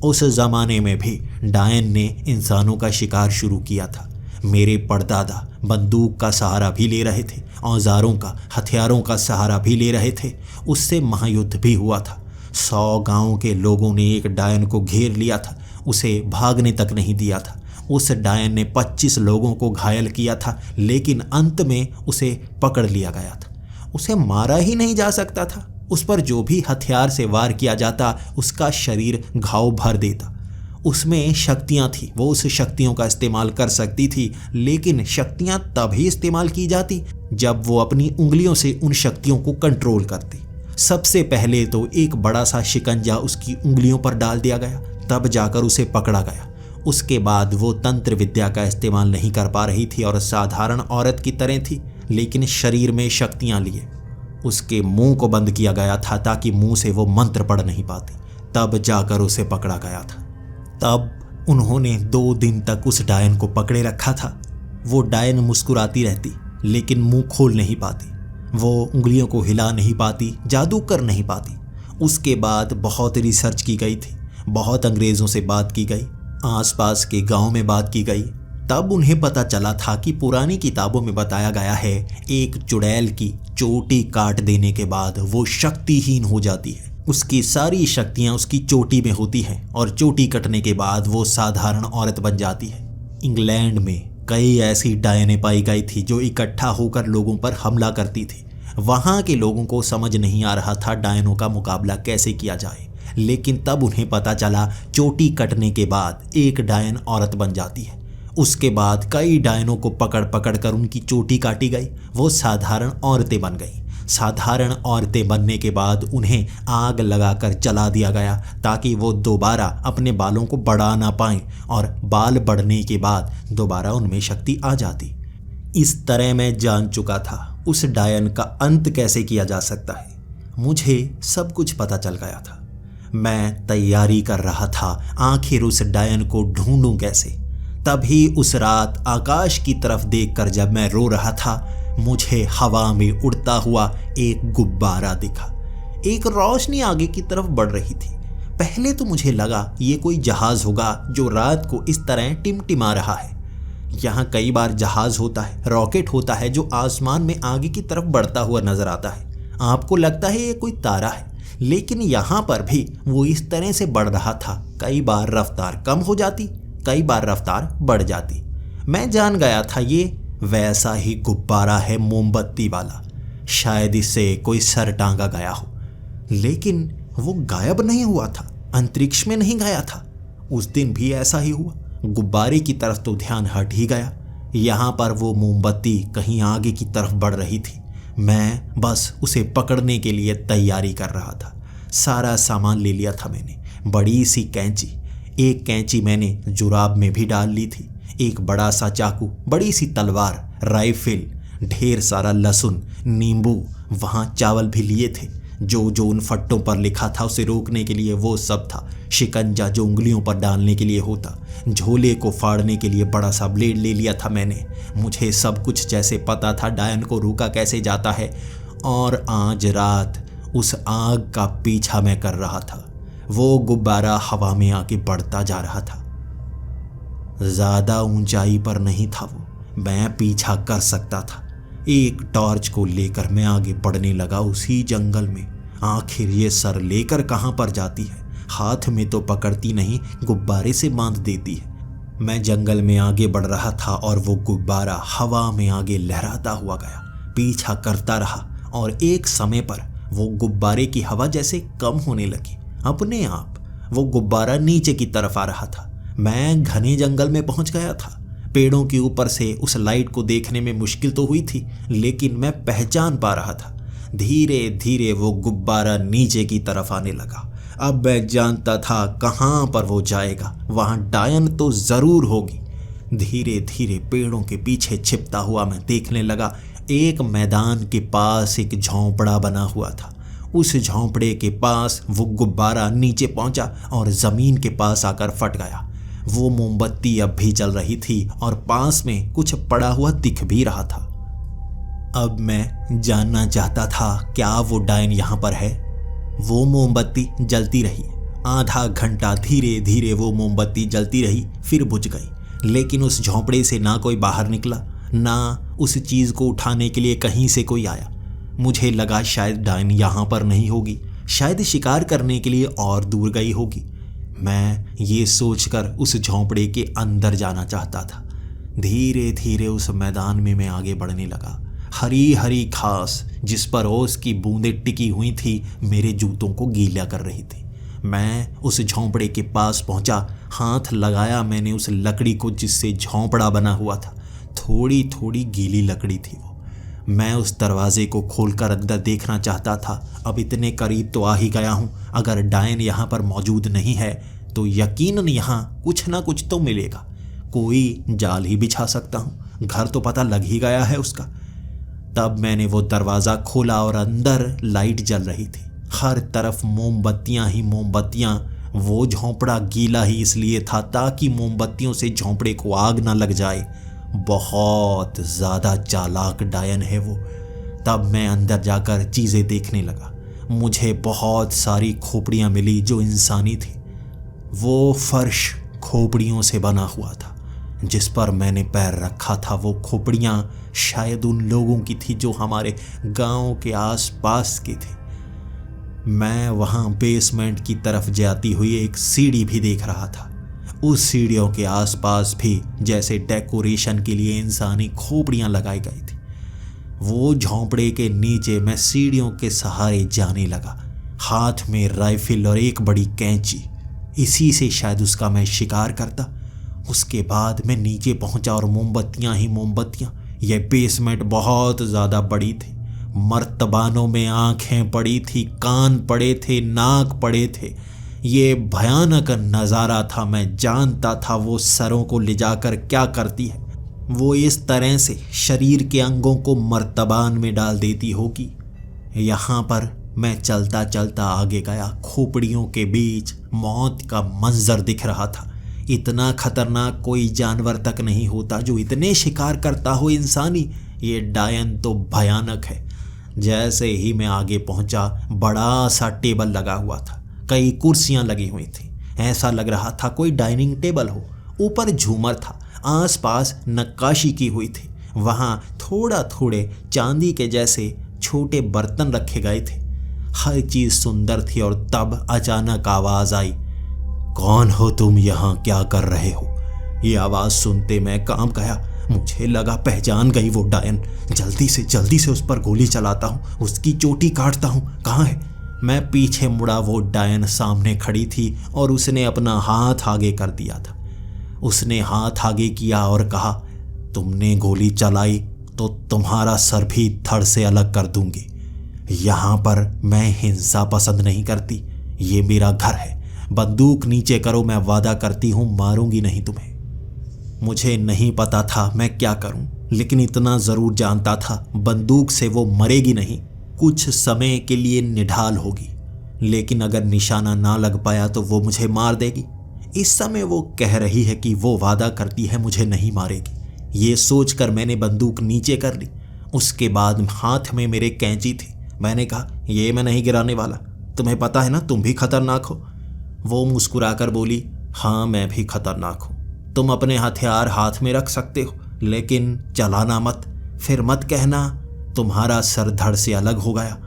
उस ज़माने में भी डायन ने इंसानों का शिकार शुरू किया था। मेरे परदादा बंदूक का सहारा भी ले रहे थे, औजारों का, हथियारों का सहारा भी ले रहे थे। उससे महायुद्ध भी हुआ था। 100 गांव के लोगों ने एक डायन को घेर लिया था, उसे भागने तक नहीं दिया था। उस डायन ने 25 लोगों को घायल किया था, लेकिन अंत में उसे पकड़ लिया गया था। उसे मारा ही नहीं जा सकता था। उस पर जो भी हथियार से वार किया जाता उसका शरीर घाव भर देता। उसमें शक्तियाँ थी, वो उस शक्तियों का इस्तेमाल कर सकती थी, लेकिन शक्तियाँ तभी इस्तेमाल की जाती जब वो अपनी उंगलियों से उन शक्तियों को कंट्रोल करती। सबसे पहले तो एक बड़ा सा शिकंजा उसकी उंगलियों पर डाल दिया गया, तब जाकर उसे पकड़ा गया। उसके बाद वो तंत्र विद्या का इस्तेमाल नहीं कर पा रही थी और साधारण औरत की तरह थी, लेकिन शरीर में शक्तियाँ लिए। उसके मुंह को बंद किया गया था ताकि मुंह से वो मंत्र पढ़ नहीं पाती। तब जाकर उसे पकड़ा गया था। तब उन्होंने 2 दिन तक उस डायन को पकड़े रखा था। वो डायन मुस्कुराती रहती, लेकिन मुंह खोल नहीं पाती। वो उंगलियों को हिला नहीं पाती, जादू कर नहीं पाती। उसके बाद बहुत रिसर्च की गई थी, बहुत अंग्रेज़ों से बात की गई, आसपास के गांव में बात की गई। तब उन्हें पता चला था कि पुरानी किताबों में बताया गया है एक चुड़ैल की चोटी काट देने के बाद वो शक्तिहीन हो जाती है। उसकी सारी शक्तियां उसकी चोटी में होती हैं और चोटी कटने के बाद वो साधारण औरत बन जाती है। इंग्लैंड में कई ऐसी डायनें पाई गई थी जो इकट्ठा होकर लोगों पर हमला करती थी। वहाँ के लोगों को समझ नहीं आ रहा था डायनों का मुकाबला कैसे किया जाए, लेकिन तब उन्हें पता चला चोटी कटने के बाद एक डायन औरत बन जाती है। उसके बाद कई डायनों को पकड़ पकड़ कर उनकी चोटी काटी गई, वो साधारण औरतें बन गई। साधारण औरतें बनने के बाद उन्हें आग लगाकर जला दिया गया ताकि वो दोबारा अपने बालों को बढ़ा ना पाएं, और बाल बढ़ने के बाद दोबारा उनमें शक्ति आ जाती। इस तरह मैं जान चुका था उस डायन का अंत कैसे किया जा सकता है। मुझे सब कुछ पता चल गया था। मैं तैयारी कर रहा था आखिर उस डायन को ढूंढूं कैसे। तभी उस रात आकाश की तरफ देखकर जब मैं रो रहा था, मुझे हवा में उड़ता हुआ एक गुब्बारा दिखा। एक रोशनी आगे की तरफ बढ़ रही थी। पहले तो मुझे लगा ये कोई जहाज होगा जो रात को इस तरह टिमटिमा रहा है। यहाँ कई बार जहाज होता है, रॉकेट होता है जो आसमान में आगे की तरफ बढ़ता हुआ नजर आता है। आपको लगता है ये कोई तारा है, लेकिन यहाँ पर भी वो इस तरह से बढ़ रहा था। कई बार रफ्तार कम हो जाती, कई बार रफ्तार बढ़ जाती। मैं जान गया था ये वैसा ही गुब्बारा है, मोमबत्ती वाला। शायद इससे कोई सर टांगा गया हो, लेकिन वो गायब नहीं हुआ था, अंतरिक्ष में नहीं गया था। उस दिन भी ऐसा ही हुआ। गुब्बारे की तरफ तो ध्यान हट ही गया। यहाँ पर वो मोमबत्ती कहीं आगे की तरफ बढ़ रही थी। मैं बस उसे पकड़ने के लिए तैयारी कर रहा था। सारा सामान ले लिया था मैंने। बड़ी सी कैंची, एक कैंची मैंने जुराब में भी डाल ली थी, एक बड़ा सा चाकू, बड़ी सी तलवार, राइफल, ढेर सारा लहसुन, नींबू, वहाँ चावल भी लिए थे। जो उन फट्टों पर लिखा था उसे रोकने के लिए वो सब था। शिकंजा जो उंगलियों पर डालने के लिए होता। झोले को फाड़ने के लिए बड़ा सा ब्लेड ले लिया था मैंने। मुझे सब कुछ जैसे पता था डायन को रोका कैसे जाता है। और आज रात उस आग का पीछा मैं कर रहा था। वो गुब्बारा हवा में आके बढ़ता जा रहा था। ज्यादा ऊंचाई पर नहीं था वो, मैं पीछा कर सकता था। एक टॉर्च को लेकर मैं आगे बढ़ने लगा उसी जंगल में। आखिर ये सर लेकर कहां पर जाती है? हाथ में तो पकड़ती नहीं, गुब्बारे से बांध देती है। मैं जंगल में आगे बढ़ रहा था और वो गुब्बारा हवा में आगे लहराता हुआ गया। पीछा करता रहा और एक समय पर वो गुब्बारे की हवा जैसे कम होने लगी। अपने आप वो गुब्बारा नीचे की तरफ आ रहा था। मैं घने जंगल में पहुंच गया था। पेड़ों के ऊपर से उस लाइट को देखने में मुश्किल तो हुई थी, लेकिन मैं पहचान पा रहा था। धीरे धीरे वो गुब्बारा नीचे की तरफ आने लगा। अब मैं जानता था कहाँ पर वो जाएगा, वहाँ डायन तो जरूर होगी। धीरे धीरे पेड़ों के पीछे छिपता हुआ मैं देखने लगा। एक मैदान के पास एक झोंपड़ा बना हुआ था। उस झोंपड़े के पास वो गुब्बारा नीचे पहुंचा और जमीन के पास आकर फट गया। वो मोमबत्ती अब भी जल रही थी और पास में कुछ पड़ा हुआ दिख भी रहा था। अब मैं जानना चाहता था क्या वो डायन यहाँ पर है। वो मोमबत्ती जलती रही। आधा घंटा धीरे धीरे वो मोमबत्ती जलती रही, फिर बुझ गई। लेकिन उस झोंपड़े से ना कोई बाहर निकला, ना उस चीज को उठाने के लिए कहीं से कोई आया। मुझे लगा शायद डायन यहाँ पर नहीं होगी, शायद शिकार करने के लिए और दूर गई होगी। मैं ये सोचकर उस झोंपड़े के अंदर जाना चाहता था। धीरे धीरे उस मैदान में मैं आगे बढ़ने लगा। हरी हरी घास जिस पर ओस की बूंदें टिकी हुई थी मेरे जूतों को गीला कर रही थी। मैं उस झोंपड़े के पास पहुंचा। हाथ लगाया मैंने उस लकड़ी को जिससे झोंपड़ा बना हुआ था। थोड़ी थोड़ी गीली लकड़ी थी वो। मैं उस दरवाजे को खोलकर अंदर देखना चाहता था। अब इतने करीब तो आ ही गया हूँ। अगर डायन यहाँ पर मौजूद नहीं है तो यकीनन यहाँ कुछ ना कुछ तो मिलेगा। कोई जाल ही बिछा सकता हूँ, घर तो पता लग ही गया है उसका। तब मैंने वो दरवाज़ा खोला और अंदर लाइट जल रही थी। हर तरफ मोमबत्तियाँ ही मोमबत्तियाँ। वो झोंपड़ा गीला ही इसलिए था ताकि मोमबत्तियों से झोंपड़े को आग ना लग जाए। बहुत ज़्यादा चालाक डायन है वो। तब मैं अंदर जाकर चीज़ें देखने लगा। मुझे बहुत सारी खोपड़ियाँ मिली जो इंसानी थी। वो फर्श खोपड़ियों से बना हुआ था। जिस पर मैंने पैर रखा था वो खोपड़ियाँ शायद उन लोगों की थी जो हमारे गांव के आसपास के थे। मैं वहां बेसमेंट की तरफ जाती हुई एक सीढ़ी भी देख रहा था। उस सीढ़ियों के आसपास भी जैसे डेकोरेशन के लिए इंसानी खोपड़ियां लगाई गई थी। वो झोंपड़े के नीचे मैं सीढ़ियों के सहारे जाने लगा, हाथ में राइफल और एक बड़ी कैंची। इसी से शायद उसका मैं शिकार करता। उसके बाद मैं नीचे पहुंचा और मोमबत्तियां ही मोमबत्तियां। यह बेसमेंट बहुत ज़्यादा बड़ी थी। मर्तबानों में आंखें पड़ी थी, कान पड़े थे, नाक पड़े थे। ये भयानक नज़ारा था। मैं जानता था वो सरों को ले जाकर क्या करती है। वो इस तरह से शरीर के अंगों को मर्तबान में डाल देती होगी। यहाँ पर मैं चलता चलता आगे गया। खोपड़ियों के बीच मौत का मंजर दिख रहा था। इतना खतरनाक कोई जानवर तक नहीं होता जो इतने शिकार करता हो इंसानी। ये डायन तो भयानक है। जैसे ही मैं आगे पहुंचा, बड़ा सा टेबल लगा हुआ था, कई कुर्सियां लगी हुई थी। ऐसा लग रहा था कोई डाइनिंग टेबल हो। ऊपर झूमर था, आसपास नक्काशी की हुई थी। वहां थोड़े चांदी के जैसे छोटे बर्तन रखे गए थे। हर चीज सुंदर थी। और तब अचानक आवाज आई, कौन हो तुम, यहाँ क्या कर रहे हो? ये आवाज सुनते मैं कांप गया। मुझे लगा पहचान गई वो डायन। जल्दी से उस पर गोली चलाता हूँ, उसकी चोटी काटता हूँ। कहाँ है? मैं पीछे मुड़ा। वो डायन सामने खड़ी थी और उसने अपना हाथ आगे कर दिया था। उसने हाथ आगे किया और कहा, तुमने गोली चलाई तो तुम्हारा सर भी धड़ से अलग कर दूंगी। यहाँ पर मैं हिंसा पसंद नहीं करती। ये मेरा घर है। बंदूक नीचे करो, मैं वादा करती हूँ मारूंगी नहीं तुम्हें। मुझे नहीं पता था मैं क्या करूं, लेकिन इतना जरूर जानता था बंदूक से वो मरेगी नहीं, कुछ समय के लिए निढाल होगी, लेकिन अगर निशाना ना लग पाया तो वो मुझे मार देगी। इस समय वो कह रही है कि वो वादा करती है मुझे नहीं मारेगी। ये सोचकर मैंने बंदूक नीचे कर ली। उसके बाद हाथ में मेरे कैंची थी। मैंने कहा, ये मैं नहीं गिराने वाला, तुम्हें पता है ना तुम भी खतरनाक हो। वो मुस्कुराकर बोली, हाँ मैं भी खतरनाक हूँ। तुम अपने हथियार हाथ में रख सकते हो, लेकिन चलाना मत, फिर मत कहना तुम्हारा सर धड़ से अलग हो गया।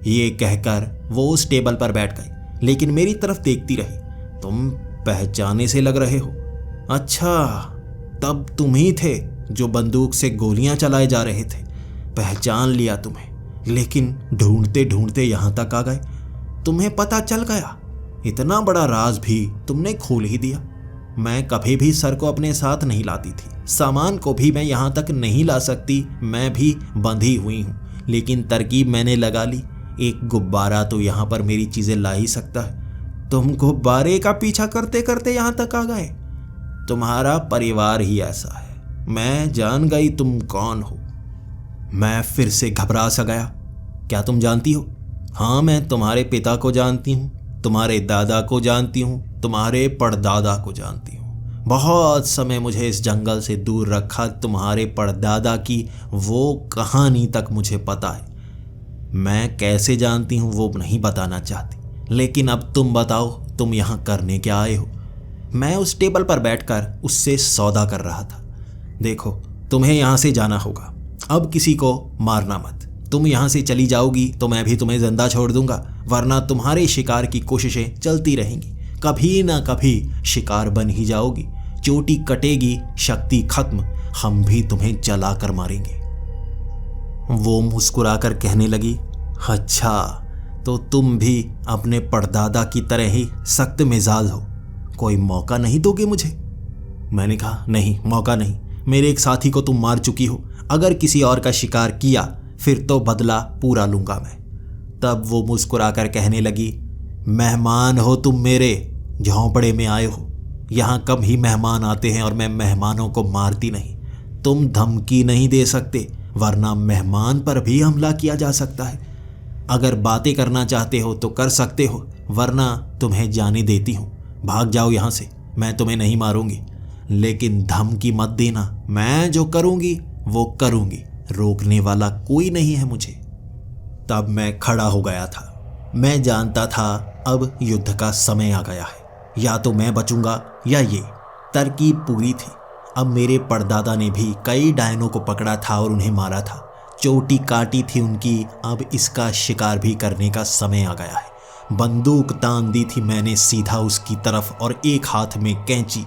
ये कहकर वो उस टेबल पर बैठ गई, लेकिन मेरी तरफ देखती रही। तुम पहचाने से लग रहे हो। अच्छा, तब तुम ही थे जो बंदूक से गोलियां चलाए जा रहे थे। पहचान लिया तुम्हें, लेकिन ढूंढते ढूंढते यहां तक आ गए। तुम्हें पता चल गया। इतना बड़ा राज भी तुमने खोल ही दिया। मैं कभी भी सर को अपने साथ नहीं लाती थी। सामान को भी मैं यहाँ तक नहीं ला सकती। मैं भी बंधी हुई हूँ, लेकिन तरकीब मैंने लगा ली। एक गुब्बारा तो यहाँ पर मेरी चीजें ला ही सकता है। तुम गुब्बारे का पीछा करते करते यहाँ तक आ गए। तुम्हारा परिवार ही ऐसा है। मैं जान गई तुम कौन हो। मैं फिर से घबरा सा गया। क्या तुम जानती हो? हाँ, मैं तुम्हारे पिता को जानती हूँ, तुम्हारे दादा को जानती हूँ, तुम्हारे परदादा को जानती हूँ। बहुत समय मुझे इस जंगल से दूर रखा। तुम्हारे परदादा की वो कहानी तक मुझे पता है। मैं कैसे जानती हूँ वो नहीं बताना चाहती, लेकिन अब तुम बताओ, तुम यहाँ करने क्या आए हो? मैं उस टेबल पर बैठकर उससे सौदा कर रहा था। देखो, तुम्हें यहाँ से जाना होगा। अब किसी को मारना मत। तुम यहाँ से चली जाओगी तो मैं भी तुम्हें जिंदा छोड़ दूंगा, वरना तुम्हारे शिकार की कोशिशें चलती रहेंगी। कभी ना कभी शिकार बन ही जाओगी। चोटी कटेगी, शक्ति खत्म, हम भी तुम्हें जलाकर मारेंगे। वो मुस्कुराकर कहने लगी, अच्छा, तो तुम भी अपने परदादा की तरह ही सख्त मिजाज हो। कोई मौका नहीं दोगे मुझे? मैंने कहा, नहीं, मौका नहीं। मेरे एक साथी को तुम मार चुकी हो। अगर किसी और का शिकार किया फिर तो बदला पूरा लूंगा मैं। तब वो मुस्कुराकर कहने लगी, मेहमान हो तुम मेरे, झोंपड़े में आए हो। यहाँ कम ही मेहमान आते हैं और मैं मेहमानों को मारती नहीं। तुम धमकी नहीं दे सकते, वरना मेहमान पर भी हमला किया जा सकता है। अगर बातें करना चाहते हो तो कर सकते हो, वरना तुम्हें जाने देती हूँ। भाग जाओ यहाँ से, मैं तुम्हें नहीं मारूंगी, लेकिन धमकी मत देना। मैं जो करूंगी वो करूंगी, रोकने वाला कोई नहीं है मुझे। तब मैं खड़ा हो गया था। मैं जानता था अब युद्ध का समय आ गया है। या तो मैं बचूंगा या ये। तरकीब पूरी थी। अब मेरे परदादा ने भी कई डायनों को पकड़ा था और उन्हें मारा था। चोटी काटी थी उनकी, अब इसका शिकार भी करने का समय आ गया है। बंदूक तान दी थी मैंने सीधा उसकी तरफ और एक हाथ में कैंची।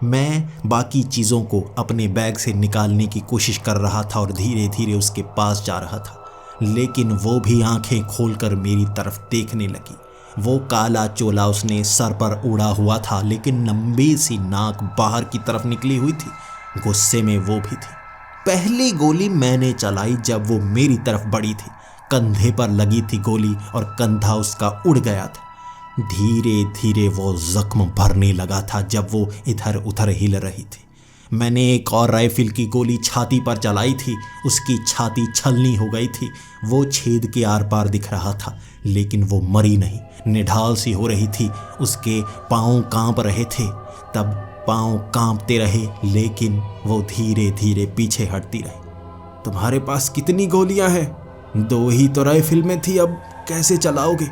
मैं बाकी चीज़ों को अपने बैग से निकालने की कोशिश कर रहा था और धीरे धीरे उसके पास जा रहा था, लेकिन वो भी आंखें खोलकर मेरी तरफ देखने लगी। वो काला चोला उसने सर पर ओढ़ा हुआ था, लेकिन लंबी सी नाक बाहर की तरफ निकली हुई थी। गुस्से में वो भी थी। पहली गोली मैंने चलाई जब वो मेरी तरफ बढ़ी थी। कंधे पर लगी थी गोली और कंधा उसका उड़ गया था। धीरे धीरे वो जख्म भरने लगा था जब वो इधर उधर हिल रही थी। मैंने एक और राइफल की गोली छाती पर चलाई थी। उसकी छाती छलनी हो गई थी। वो छेद के आर पार दिख रहा था, लेकिन वो मरी नहीं, निढाल सी हो रही थी। उसके पाँव कांप रहे थे। तब पाँव कांपते रहे, लेकिन वो धीरे धीरे पीछे हटती रही। तुम्हारे पास कितनी गोलियां हैं? 2 ही तो राइफल में थी, अब कैसे चलाओगे?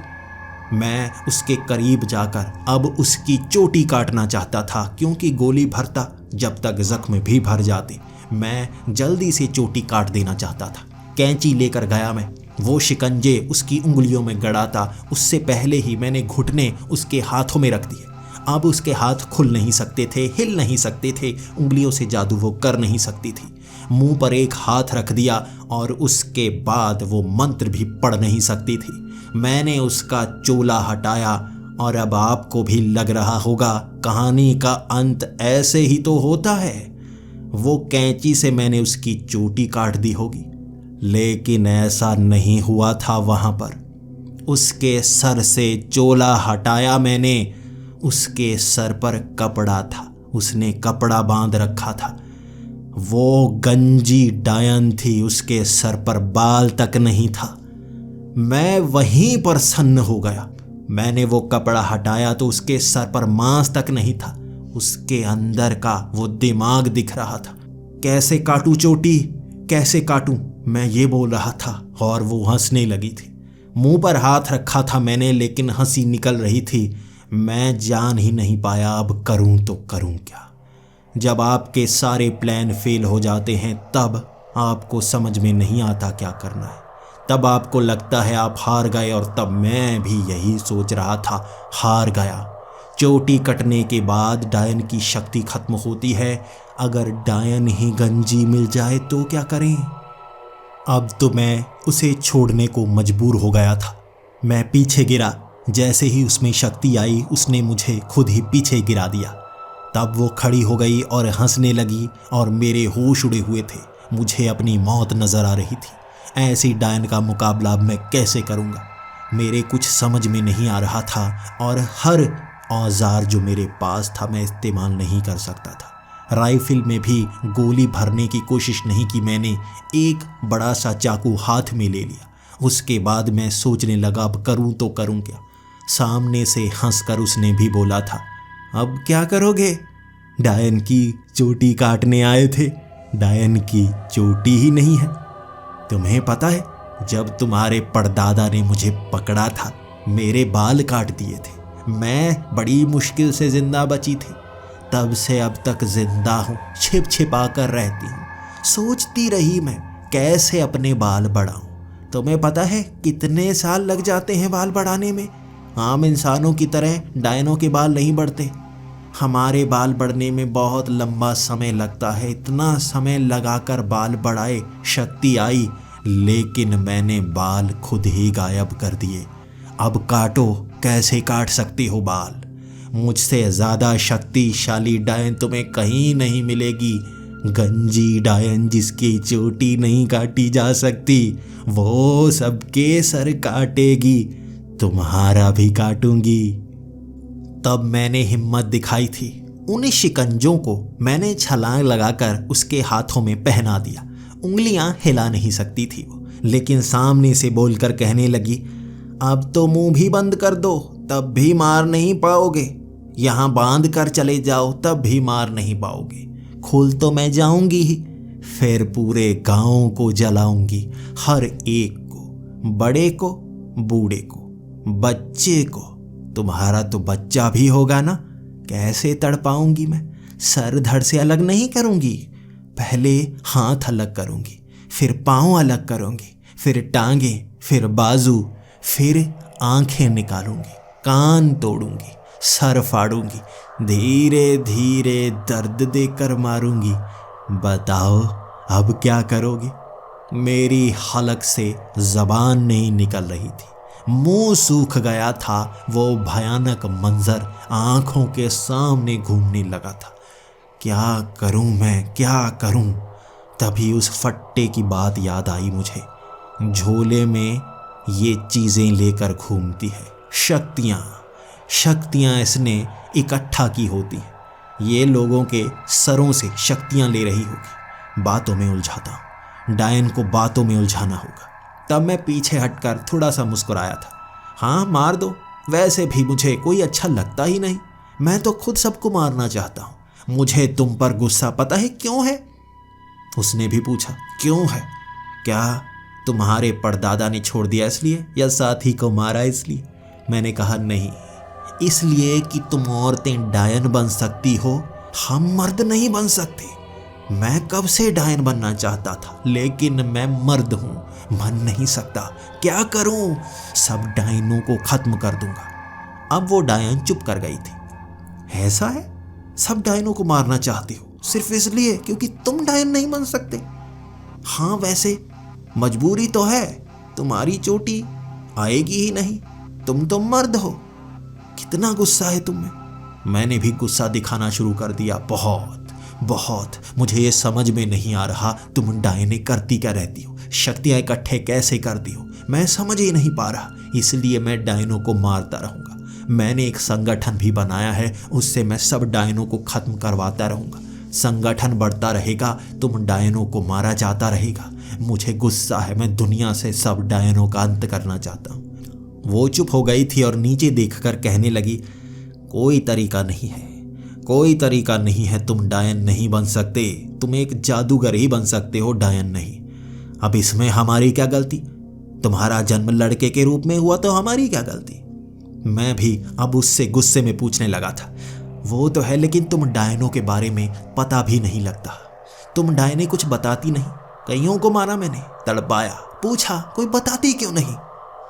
मैं उसके करीब जाकर अब उसकी चोटी काटना चाहता था, क्योंकि गोली भरता जब तक जख्म भी भर जाते। मैं जल्दी से चोटी काट देना चाहता था। कैंची लेकर गया मैं। वो शिकंजे उसकी उंगलियों में गड़ाता। उससे पहले ही मैंने घुटने उसके हाथों में रख दिए। अब उसके हाथ खुल नहीं सकते थे, हिल नहीं सकते थे। उंगलियों से जादू वो कर नहीं सकती थी। मुंह पर एक हाथ रख दिया और उसके बाद वो मंत्र भी पढ़ नहीं सकती थी। मैंने उसका चोला हटाया और अब आपको भी लग रहा होगा कहानी का अंत ऐसे ही तो होता है। वो कैंची से मैंने उसकी चोटी काट दी होगी, लेकिन ऐसा नहीं हुआ था। वहां पर उसके सर से चोला हटाया मैंने। उसके सर पर कपड़ा था, उसने कपड़ा बांध रखा था। वो गंजी डायन थी, उसके सर पर बाल तक नहीं था। मैं वहीं पर सन्न हो गया। मैंने वो कपड़ा हटाया तो उसके सर पर मांस तक नहीं था। उसके अंदर का वो दिमाग दिख रहा था। कैसे काटूं चोटी, कैसे काटूं, मैं ये बोल रहा था और वो हंसने लगी थी। मुंह पर हाथ रखा था मैंने, लेकिन हंसी निकल रही थी। मैं जान ही नहीं पाया अब करूं तो करूं क्या। जब आपके सारे प्लान फेल हो जाते हैं तब आपको समझ में नहीं आता क्या करना है। तब आपको लगता है आप हार गए, और तब मैं भी यही सोच रहा था, हार गया। चोटी कटने के बाद डायन की शक्ति खत्म होती है। अगर डायन ही गंजी मिल जाए तो क्या करें? अब तो मैं उसे छोड़ने को मजबूर हो गया था। मैं पीछे गिरा। जैसे ही उसमें शक्ति आई उसने मुझे खुद ही पीछे गिरा दिया। तब वो खड़ी हो गई और हंसने लगी और मेरे होश उड़े हुए थे। मुझे अपनी मौत नजर आ रही थी। ऐसी डायन का मुकाबला अब मैं कैसे करूँगा? मेरे कुछ समझ में नहीं आ रहा था और हर औजार जो मेरे पास था मैं इस्तेमाल नहीं कर सकता था। राइफल में भी गोली भरने की कोशिश नहीं की मैंने। एक बड़ा सा चाकू हाथ में ले लिया। उसके बाद मैं सोचने लगा अब करूं तो करूं क्या। सामने से हंसकर उसने भी बोला था, अब क्या करोगे? डायन की चोटी काटने आए थे। डायन की चोटी ही नहीं है। तुम्हें पता है, जब तुम्हारे परदादा ने मुझे पकड़ा था मेरे बाल काट दिए थे। मैं बड़ी मुश्किल से जिंदा बची थी। तब से अब तक जिंदा हूँ, छिप छिपा कर रहती हूँ। सोचती रही मैं कैसे अपने बाल बढ़ाऊं। तुम्हें पता है कितने साल लग जाते हैं बाल बढ़ाने में? आम इंसानों की तरह डायनों के बाल नहीं बढ़ते। हमारे बाल बढ़ने में बहुत लंबा समय लगता है। इतना समय लगाकर बाल बढ़ाए, शक्ति आई, लेकिन मैंने बाल खुद ही गायब कर दिए। अब काटो, कैसे काट सकती हो बाल? मुझसे ज़्यादा शक्तिशाली डायन तुम्हें कहीं नहीं मिलेगी। गंजी डायन जिसकी चोटी नहीं काटी जा सकती, वो सबके सर काटेगी। तुम्हारा भी काटूंगी। तब मैंने हिम्मत दिखाई थी। उन शिकंजों को मैंने छलांग लगाकर उसके हाथों में पहना दिया। उंगलियां हिला नहीं सकती थी वो, लेकिन सामने से बोलकर कहने लगी, अब तो मुंह भी बंद कर दो, तब भी मार नहीं पाओगे। यहाँ बांध कर चले जाओ, तब भी मार नहीं पाओगे। खुल तो मैं जाऊंगी ही, फिर पूरे गांव को जलाऊंगी, हर एक को, बड़े को, बूढ़े को, बच्चे को। तुम्हारा तो बच्चा भी होगा ना, कैसे तड़पाऊंगी मैं? सर धड़ से अलग नहीं करूंगी, पहले हाथ अलग करूंगी, फिर पाँव अलग करूंगी, फिर टांगे, फिर बाजू, फिर आंखें निकालूंगी, कान तोड़ूंगी, सर फाड़ूंगी, धीरे धीरे दर्द देकर मारूंगी। बताओ अब क्या करोगे? मेरी हलक से जबान नहीं निकल रही थी, मुंह सूख गया था। वो भयानक मंजर आंखों के सामने घूमने लगा था। क्या करूं मैं, क्या करूं? तभी उस फट्टे की बात याद आई मुझे। झोले में ये चीजें लेकर घूमती है, शक्तियां। शक्तियां इसने इकट्ठा की होती हैं। ये लोगों के सरों से शक्तियां ले रही होगी। बातों में उलझाता हूं, डायन को बातों में उलझाना होगा। तब मैं पीछे हटकर थोड़ा सा मुस्कुराया था। हाँ, मार दो, वैसे भी मुझे कोई अच्छा लगता ही नहीं। मैं तो खुद सबको मारना चाहता हूं। मुझे तुम पर गुस्सा पता है क्यों है? उसने भी पूछा। क्यों है? क्या तुम्हारे परदादा ने छोड़ दिया इसलिए, या साथी को मारा इसलिए? मैंने कहा नहीं, इसलिए कि तुम औरतें डायन बन सकती हो, हम मर्द नहीं बन सकते। मैं कब से डायन बनना चाहता था, लेकिन मैं मर्द हूं, बन नहीं सकता। क्या करूं? सब डायनों को खत्म कर दूंगा। अब वो डायन चुप कर गई थी। ऐसा है? सब डायनों को मारना चाहती हो सिर्फ इसलिए क्योंकि तुम डायन नहीं बन सकते? हाँ, वैसे मजबूरी तो है, तुम्हारी चोटी आएगी ही नहीं, तुम तो मर्द हो। कितना गुस्सा है तुम में। मैंने भी गुस्सा दिखाना शुरू कर दिया। बहुत बहुत। मुझे ये समझ में नहीं आ रहा तुम डायने करती क्या रहती हो, शक्तियां इकट्ठे कैसे करती हो, मैं समझ ही नहीं पा रहा। इसलिए मैं डायनों को मारता रहूंगा। मैंने एक संगठन भी बनाया है, उससे मैं सब डायनों को खत्म करवाता रहूंगा। संगठन बढ़ता रहेगा, तुम डायनों को मारा जाता रहेगा। मुझे गुस्सा है, मैं दुनिया से सब डायनों का अंत करना चाहता हूँ। वो चुप हो गई थी और नीचे देखकर कहने लगी, कोई तरीका नहीं है, कोई तरीका नहीं है, तुम डायन नहीं बन सकते। तुम एक जादूगर ही बन सकते हो, डायन नहीं। अब इसमें हमारी क्या गलती? तुम्हारा जन्म लड़के के रूप में हुआ तो हमारी क्या गलती? मैं भी अब उससे गुस्से में पूछने लगा था। वो तो है, लेकिन तुम डायनों के बारे में पता भी नहीं लगता। तुम डायने कुछ बताती नहीं। कईयों को मारा मैंने, तड़पाया, पूछा, कोई बताती क्यों नहीं?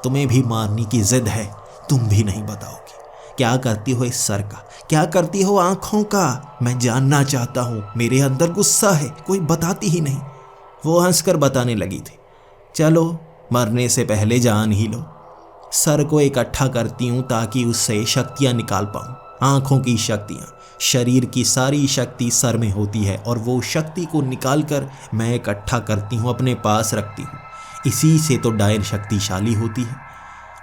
तुम्हें भी मारने की जिद है, तुम भी नहीं बताओगी। क्या करती हो इस सर का, क्या करती हो आंखों का? मैं जानना चाहता हूं। मेरे अंदर गुस्सा है, कोई बताती ही नहीं। वो हंसकर बताने लगी थी, चलो मरने से पहले जान ही लो। सर को इकट्ठा करती हूं ताकि उससे शक्तियां निकाल पाऊं। आंखों की शक्तियां, शरीर की सारी शक्ति सर में होती है और वो शक्ति को निकालकर मैं इकट्ठा करती हूं, अपने पास रखती हूं। इसी से तो डायन शक्तिशाली होती है।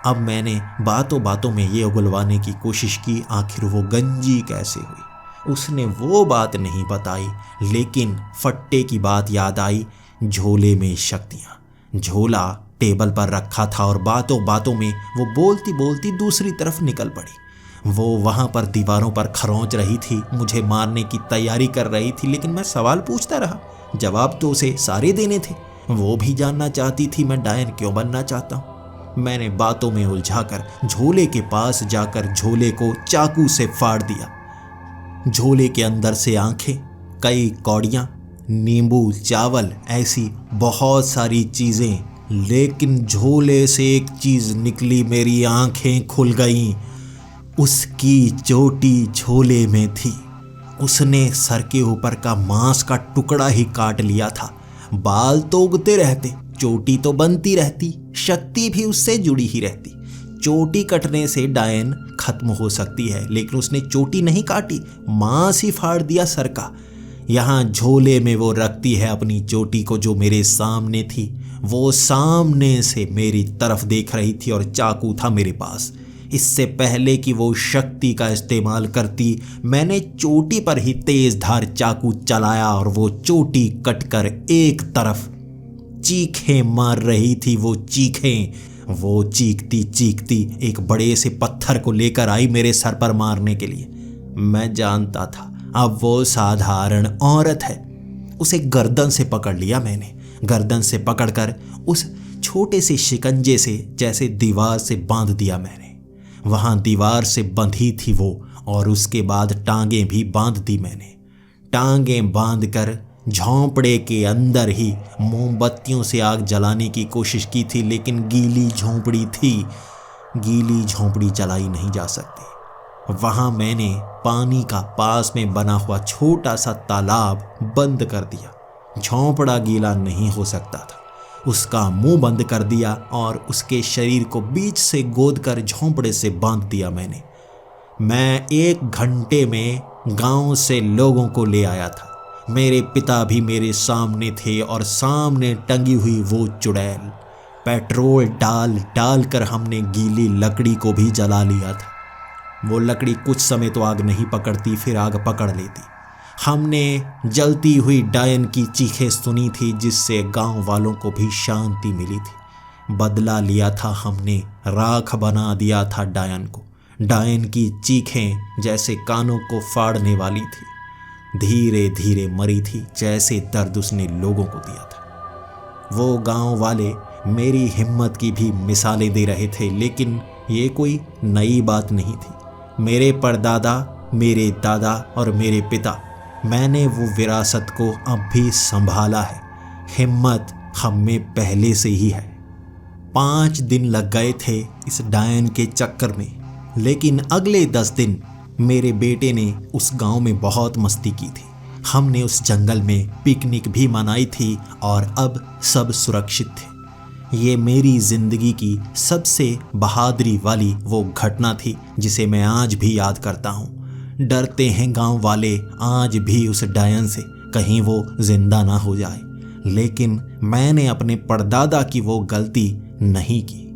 अब मैंने बातों बातों में ये उगलवाने की कोशिश की, आखिर वो गंजी कैसे हुई। उसने वो बात नहीं बताई, लेकिन फट्टे की बात याद आई। झोले में शक्तियाँ। झोला टेबल पर रखा था और बातों बातों में वो बोलती बोलती दूसरी तरफ निकल पड़ी। वो वहाँ पर दीवारों पर खरोंच रही थी, मुझे मारने की तैयारी कर रही थी, लेकिन मैं सवाल पूछता रहा। जवाब तो उसे सारे देने थे। वो भी जानना चाहती थी मैं डायन क्यों बनना चाहता हूँ। मैंने बातों में उलझाकर झोले के पास जाकर झोले को चाकू से फाड़ दिया। झोले के अंदर से आंखें, कई कौड़ियाँ, नींबू, चावल, ऐसी बहुत सारी चीज़ें, लेकिन झोले से एक चीज़ निकली, मेरी आंखें खुल गईं। उसकी चोटी झोले में थी। उसने सर के ऊपर का मांस का टुकड़ा ही काट लिया था। बाल तो उगते रहते, चोटी तो बनती रहती, शक्ति भी उससे जुड़ी ही रहती। चोटी कटने से डायन खत्म हो सकती है, लेकिन उसने चोटी नहीं काटी, मांस ही फाड़ दिया सर का। यहाँ झोले में वो रखती है अपनी चोटी को, जो मेरे सामने थी। वो सामने से मेरी तरफ देख रही थी और चाकू था मेरे पास। इससे पहले कि वो शक्ति का इस्तेमाल करती, मैंने चोटी पर ही तेज धार चाकू चलाया और वो चोटी कटकर एक तरफ। चीखें मार रही थी वो चीखें। वो चीखती चीखती एक बड़े से पत्थर को लेकर आई मेरे सर पर मारने के लिए। मैं जानता था अब वो साधारण औरत है। उसे गर्दन से पकड़ लिया मैंने। गर्दन से पकड़कर उस छोटे से शिकंजे से जैसे दीवार से बांध दिया मैंने। वहां दीवार से बंधी थी वो, और उसके बाद टांगें भी बांध दी मैंने। टांगें बांधकर झोंपड़े के अंदर ही मोमबत्तियों से आग जलाने की कोशिश की थी, लेकिन गीली झोंपड़ी थी, गीली झोंपड़ी जलाई नहीं जा सकती। वहां मैंने पानी का पास में बना हुआ छोटा सा तालाब बंद कर दिया। झोंपड़ा गीला नहीं हो सकता था। उसका मुंह बंद कर दिया और उसके शरीर को बीच से गोद कर झोंपड़े से बांध दिया मैंने। मैं 1 घंटे में गांव से लोगों को ले आया था। मेरे पिता भी मेरे सामने थे और सामने टंगी हुई वो चुड़ैल। पेट्रोल डाल डाल कर हमने गीली लकड़ी को भी जला लिया था। वो लकड़ी कुछ समय तो आग नहीं पकड़ती, फिर आग पकड़ लेती। हमने जलती हुई डायन की चीखें सुनी थी, जिससे गांव वालों को भी शांति मिली थी। बदला लिया था हमने, राख बना दिया था डायन को। डायन की चीखें जैसे कानों को फाड़ने वाली थी। धीरे धीरे मरी थी, जैसे दर्द उसने लोगों को दिया था। वो गांव वाले मेरी हिम्मत की भी मिसालें दे रहे थे, लेकिन ये कोई नई बात नहीं थी। मेरे परदादा, मेरे दादा और मेरे पिता, मैंने वो विरासत को अब भी संभाला है। हिम्मत हम में पहले से ही है। 5 दिन लग गए थे इस डायन के चक्कर में, लेकिन अगले 10 दिन मेरे बेटे ने उस गांव में बहुत मस्ती की थी। हमने उस जंगल में पिकनिक भी मनाई थी और अब सब सुरक्षित थे। ये मेरी जिंदगी की सबसे बहादुरी वाली वो घटना थी जिसे मैं आज भी याद करता हूँ। डरते हैं गांव वाले आज भी उस डायन से, कहीं वो जिंदा ना हो जाए, लेकिन मैंने अपने परदादा की वो गलती नहीं की।